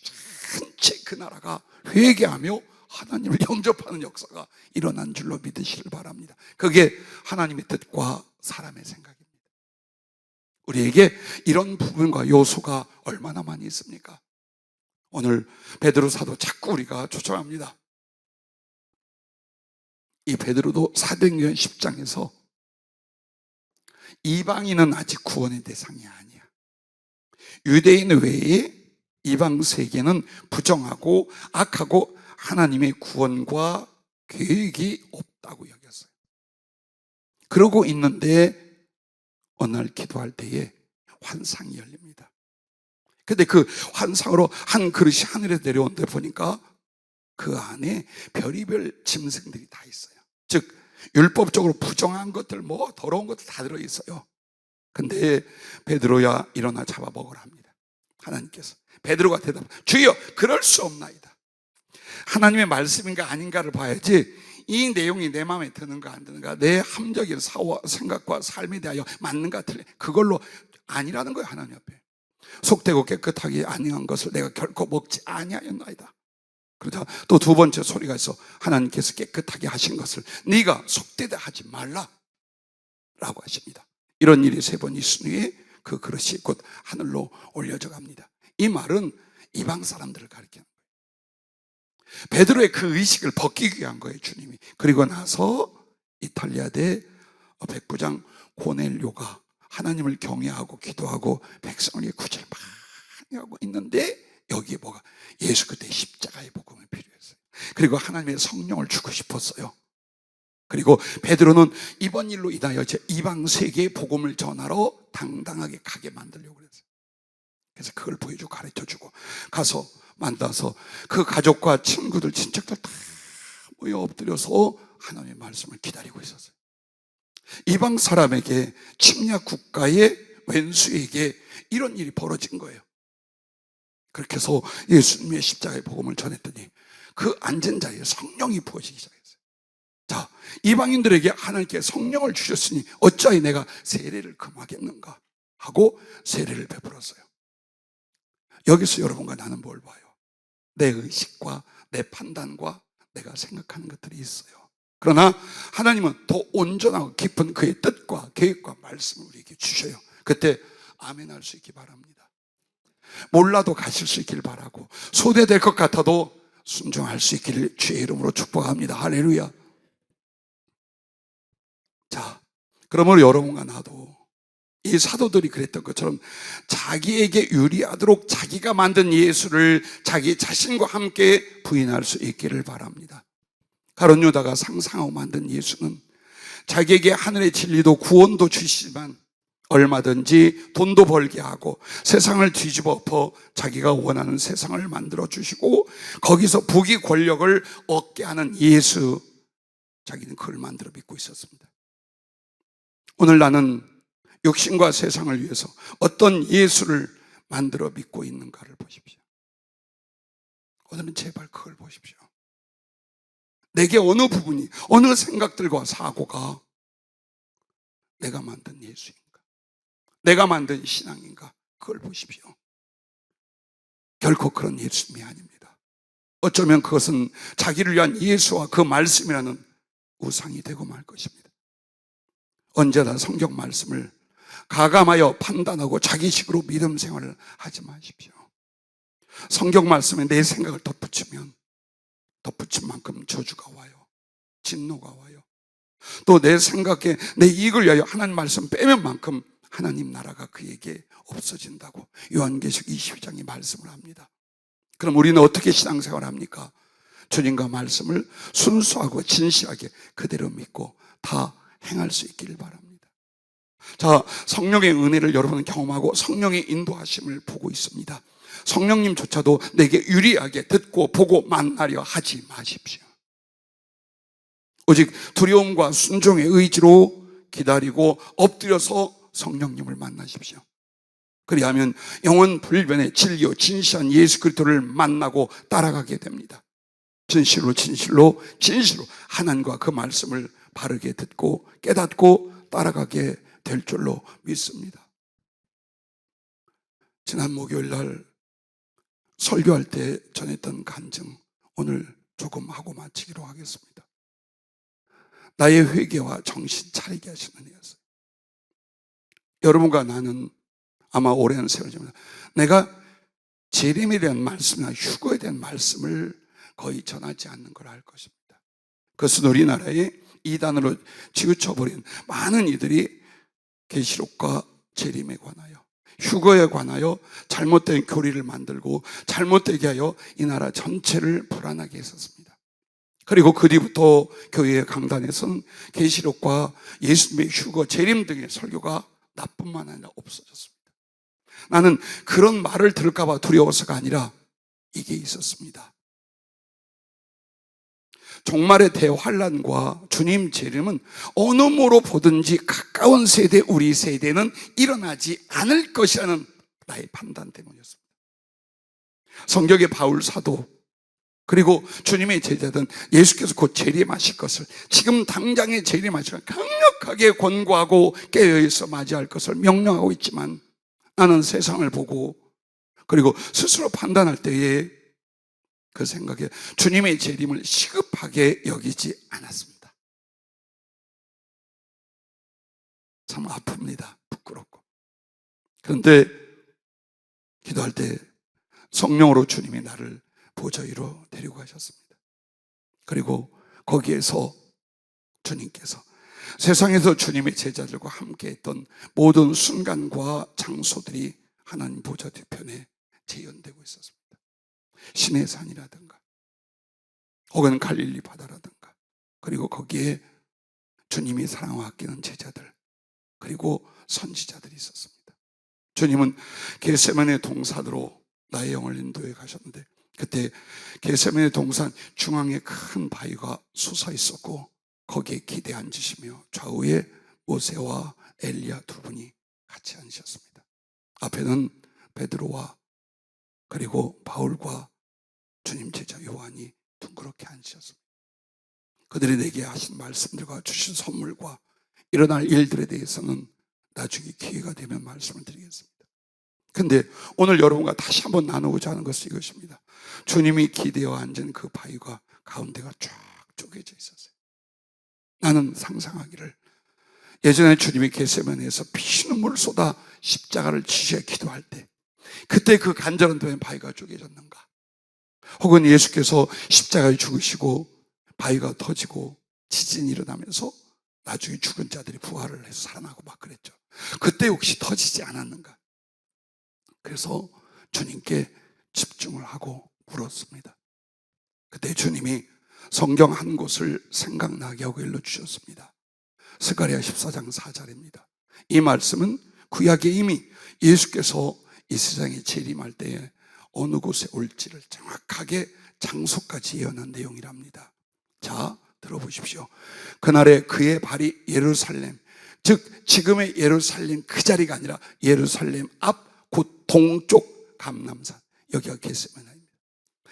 전체 그 나라가 회개하며 하나님을 영접하는 역사가 일어난 줄로 믿으시길 바랍니다. 그게 하나님의 뜻과 사람의 생각입니다. 우리에게 이런 부분과 요소가 얼마나 많이 있습니까? 오늘 베드로 사도 자꾸 우리가 초청합니다. 이 베드로도 사도행전 10장에서 이방인은 아직 구원의 대상이 아니야. 유대인 외에 이방 세계는 부정하고 악하고 하나님의 구원과 계획이 없다고 여겼어요. 그러고 있는데 어느 날 기도할 때에 환상이 열립니다. 근데 그 환상으로 한 그릇이 하늘에 내려온데 보니까 그 안에 별의별 짐승들이 다 있어요. 즉 율법적으로 부정한 것들 뭐 더러운 것들 다 들어있어요. 근데 베드로야 일어나 잡아먹으라 합니다. 하나님께서. 베드로가 대답, 주여 그럴 수 없나이다. 하나님의 말씀인가 아닌가를 봐야지 이 내용이 내 마음에 드는가 안 드는가, 내 함적인 사고와 생각과 삶에 대하여 맞는가 틀려, 그걸로 아니라는 거예요. 하나님 앞에. 속되고 깨끗하게 아니한 것을 내가 결코 먹지 아니하였나이다. 그러자 또 두 번째 소리가 있어. 하나님께서 깨끗하게 하신 것을 네가 속되다 하지 말라 라고 하십니다. 이런 일이 세 번 있은 후에 그 그릇이 곧 하늘로 올려져 갑니다. 이 말은 이방 사람들을 가리키는 거예요. 베드로의 그 의식을 벗기기 위한 거예요, 주님이. 그리고 나서 이탈리아대 백부장 고넬료가 하나님을 경외하고 기도하고 백성을 위해 구제를 많이 하고 있는데 여기에 뭐가? 예수 그때 십자가의 복음이 필요했어요. 그리고 하나님의 성령을 주고 싶었어요. 그리고 베드로는 이번 일로 인하여 이방 세계의 복음을 전하러 당당하게 가게 만들려고 그랬어요. 그래서 그걸 보여주고 가르쳐주고 가서 만나서 그 가족과 친구들, 친척들 다 모여 엎드려서 하나님의 말씀을 기다리고 있었어요. 이방 사람에게, 침략 국가의 왼수에게 이런 일이 벌어진 거예요. 그렇게 해서 예수님의 십자가의 복음을 전했더니 그 앉은 자리에 성령이 부어지기 시작했어요. 자, 이방인들에게 하나님께 성령을 주셨으니 어찌하여 내가 세례를 금하겠는가 하고 세례를 베풀었어요. 여기서 여러분과 나는 뭘 봐요? 내 의식과 내 판단과 내가 생각하는 것들이 있어요. 그러나 하나님은 더 온전하고 깊은 그의 뜻과 계획과 말씀을 우리에게 주셔요. 그때 아멘 할 수 있기 바랍니다. 몰라도 가실 수 있길 바라고, 소외될 것 같아도 순종할 수 있기를 주의 이름으로 축복합니다. 할렐루야. 자, 그러므로 여러분과 나도 이 사도들이 그랬던 것처럼 자기에게 유리하도록 자기가 만든 예수를 자기 자신과 함께 부인할 수 있기를 바랍니다. 가룟 유다가 상상하고 만든 예수는 자기에게 하늘의 진리도 구원도 주시지만 얼마든지 돈도 벌게 하고 세상을 뒤집어 엎어 자기가 원하는 세상을 만들어 주시고 거기서 부귀 권력을 얻게 하는 예수, 자기는 그걸 만들어 믿고 있었습니다. 오늘 나는 욕심과 세상을 위해서 어떤 예수를 만들어 믿고 있는가를 보십시오. 오늘은 제발 그걸 보십시오. 내게 어느 부분이, 어느 생각들과 사고가 내가 만든 예수인가, 내가 만든 신앙인가, 그걸 보십시오. 결코 그런 예수님이 아닙니다. 어쩌면 그것은 자기를 위한 예수와 그 말씀이라는 우상이 되고 말 것입니다. 언제나 성경 말씀을 가감하여 판단하고 자기식으로 믿음 생활을 하지 마십시오. 성경 말씀에 내 생각을 덧붙이면 덧붙인 만큼 저주가 와요. 진노가 와요. 또 내 생각에 내 이익을 위하여 하나님 말씀 빼면 만큼 하나님 나라가 그에게 없어진다고 요한계시록 22장이 말씀을 합니다. 그럼 우리는 어떻게 신앙생활을 합니까? 주님과 말씀을 순수하고 진실하게 그대로 믿고 다 행할 수 있기를 바랍니다. 자, 성령의 은혜를 여러분은 경험하고 성령의 인도하심을 보고 있습니다. 성령님조차도 내게 유리하게 듣고 보고 만나려 하지 마십시오. 오직 두려움과 순종의 의지로 기다리고 엎드려서 성령님을 만나십시오. 그리하면 영원 불변의 진리요 진실한 예수 그리스도를 만나고 따라가게 됩니다. 진실로 진실로 진실로 하나님과 그 말씀을 바르게 듣고 깨닫고 따라가게 될 줄로 믿습니다. 지난 목요일 날 설교할 때 전했던 간증 오늘 조금 하고 마치기로 하겠습니다. 나의 회개와 정신 차리게 하시는 은혜였어요. 여러분과 나는 아마 오랜 세월 전에 내가 재림에 대한 말씀이나 휴거에 대한 말씀을 거의 전하지 않는 걸 알 것입니다. 그것은 우리나라에 이단으로 치우쳐버린 많은 이들이 계시록과 재림에 관하여 휴거에 관하여 잘못된 교리를 만들고 잘못되게 하여 이 나라 전체를 불안하게 했었습니다. 그리고 그 뒤부터 교회의 강단에서는 계시록과 예수님의 휴거, 재림 등의 설교가 나뿐만 아니라 없어졌습니다. 나는 그런 말을 들을까 봐 두려워서가 아니라 이게 있었습니다. 종말의 대환란과 주님 재림은 어느 모로 보든지 가까운 세대, 우리 세대는 일어나지 않을 것이라는 나의 판단 때문이었습니다. 성경의 바울 사도 그리고 주님의 제자든 예수께서 곧 재림하실 것을, 지금 당장에 재림하실 것을 강력하게 권고하고 깨어있어 맞이할 것을 명령하고 있지만 나는 세상을 보고 그리고 스스로 판단할 때에 그 생각에 주님의 재림을 시급하게 여기지 않았습니다. 참 아픕니다. 부끄럽고. 그런데 기도할 때 성령으로 주님이 나를 보좌 위로 데리고 가셨습니다. 그리고 거기에서 주님께서 세상에서 주님의 제자들과 함께 했던 모든 순간과 장소들이 하나님 보좌 뒤편에 재현되고 있었습니다. 신의 산이라든가 혹은 갈릴리 바다라든가, 그리고 거기에 주님이 사랑하고 아끼는 제자들, 그리고 선지자들이 있었습니다. 주님은 겟세마네 동산으로 나의 영을 인도해 가셨는데, 그때 겟세마네 동산 중앙에 큰 바위가 솟아 있었고 거기에 기대 앉으시며 좌우에 모세와 엘리야 두 분이 같이 앉으셨습니다. 앞에는 베드로와 그리고 바울과 주님 제자 요한이 둥그렇게 앉으셨습니다. 그들이 내게 하신 말씀들과 주신 선물과 일어날 일들에 대해서는 나중에 기회가 되면 말씀을 드리겠습니다. 근데 오늘 여러분과 다시 한번 나누고자 하는 것은 이것입니다. 주님이 기대어 앉은 그 바위가 가운데가 쫙 쪼개져 있었어요. 나는 상상하기를, 예전에 주님이 겟세마네에서 피눈물을 쏟아 십자가를 지시해 기도할 때 그때 그 간절한 도에 바위가 쪼개졌는가? 혹은 예수께서 십자가에 죽으시고 바위가 터지고 지진이 일어나면서 나중에 죽은 자들이 부활을 해서 살아나고 막 그랬죠. 그때 혹시 터지지 않았는가? 그래서 주님께 집중을 하고 물었습니다. 그때 주님이 성경 한 곳을 생각나게 하고 일러주셨습니다. 스가랴 14장 4절입니다. 이 말씀은 구약에 이미 예수께서 이 세상에 재림할 때에 어느 곳에 올지를 정확하게 장소까지 예언한 내용이랍니다. 자, 들어보십시오. 그날에 그의 발이 예루살렘, 즉 지금의 예루살렘 그 자리가 아니라 예루살렘 앞 곧 동쪽 감람산, 여기가 겟세마네입니다.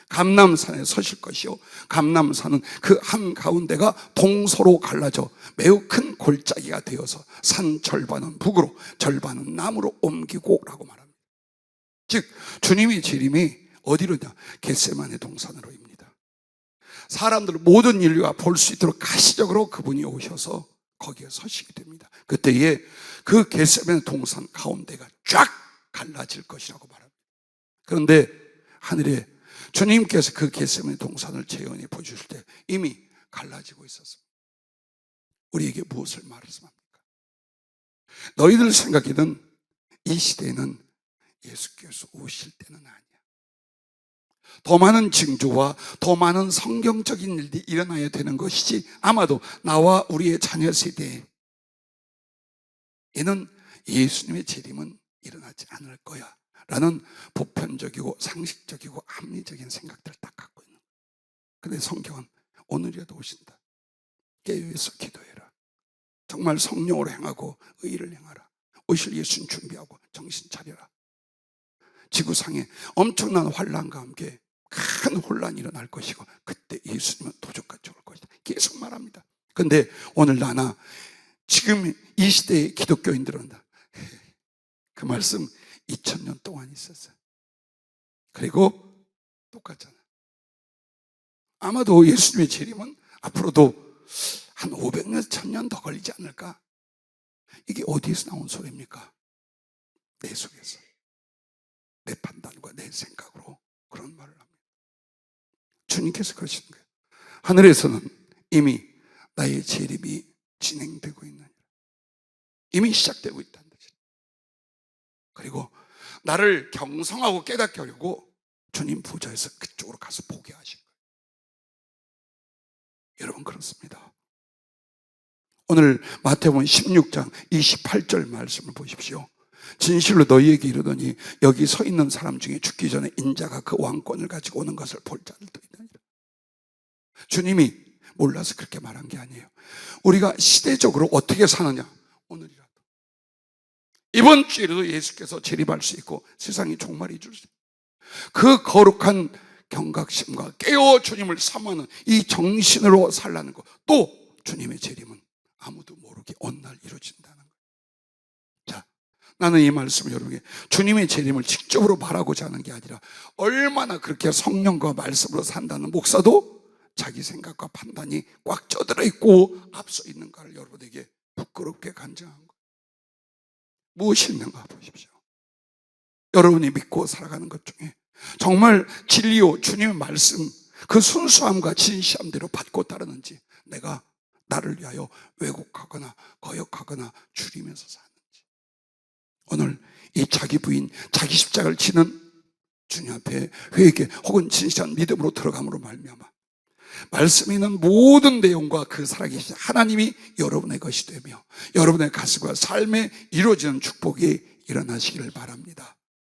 감람산에 서실 것이요, 감람산은 그 한가운데가 동서로 갈라져 매우 큰 골짜기가 되어서 산 절반은 북으로 절반은 남으로 옮기고 라고 말합니다. 즉 주님의 재림이 어디로냐? 겟세마네 동산으로입니다. 사람들 모든 인류가 볼 수 있도록 가시적으로 그분이 오셔서 거기에 서시게 됩니다. 그때에 그 겟세마네 동산 가운데가 쫙 갈라질 것이라고 말합니다. 그런데 하늘에 주님께서 그 겟세마네 동산을 재현해 보여주실 때 이미 갈라지고 있었습니다. 우리에게 무엇을 말씀합니까? 너희들 생각에는 이 시대에는 예수께서 오실 때는 아니야. 더 많은 징조와 더 많은 성경적인 일이 일어나야 되는 것이지, 아마도 나와 우리의 자녀 세대에는 예수님의 재림은 일어나지 않을 거야 라는 보편적이고 상식적이고 합리적인 생각들을 딱 갖고 있는 거예요. 근데 성경은 오늘이라도 오신다. 깨어서 기도해라. 정말 성령으로 행하고 의를 행하라. 오실 예수님 준비하고 정신 차려라. 지구상에 엄청난 환란과 함께 큰 혼란이 일어날 것이고 그때 예수님은 도적같이 올 것이다. 계속 말합니다. 그런데 오늘 나나 지금 이 시대의 기독교인들은 그 말씀 2000년 동안 있었어요. 그리고 똑같잖아요. 아마도 예수님의 재림은 앞으로도 한 500년, 1000년 더 걸리지 않을까? 이게 어디에서 나온 소리입니까? 내 속에서, 내 판단과 내 생각으로 그런 말을 합니다. 주님께서 그러시는 거예요. 하늘에서는 이미 나의 재림이 진행되고 있느니라. 이미 시작되고 있다는 뜻이에요. 그리고 나를 경성하고 깨닫게 하려고 주님 보좌에서 그쪽으로 가서 보게 하신 거예요. 여러분, 그렇습니다. 오늘 마태복음 16장 28절 말씀을 보십시오. 진실로 너희에게 이르더니 여기 서 있는 사람 중에 죽기 전에 인자가 그 왕권을 가지고 오는 것을 볼 자들도 있느니라. 주님이 몰라서 그렇게 말한 게 아니에요. 우리가 시대적으로 어떻게 사느냐, 오늘이라도 이번 주에도 예수께서 재림할 수 있고 세상이 종말이 줄 수 있고, 그 거룩한 경각심과 깨어 주님을 사모하는 이 정신으로 살라는 것, 또 주님의 재림은 아무도 모르게 어느 날 이루어진다는 거예요. 자, 나는 이 말씀을 여러분에게 주님의 재림을 직접으로 말하고자 하는 게 아니라 얼마나 그렇게 성령과 말씀으로 산다는 목사도 자기 생각과 판단이 꽉 쪄들어 있고 앞서 있는가를 여러분에게 부끄럽게 간증한 거예요. 무엇이 있는가 보십시오. 여러분이 믿고 살아가는 것 중에 정말 진리요 주님의 말씀 그 순수함과 진시함대로 받고 따르는지, 내가 나를 위하여 왜곡하거나 거역하거나 줄이면서 사는지. 오늘 이 자기 부인, 자기 십자가를 지는 주님 앞에 회개 혹은 진실한 믿음으로 들어감으로 말미암아 말씀에 있는 모든 내용과 그 살아계신 하나님이 여러분의 것이 되며 여러분의 가슴과 삶에 이루어지는 축복이 일어나시기를 바랍니다.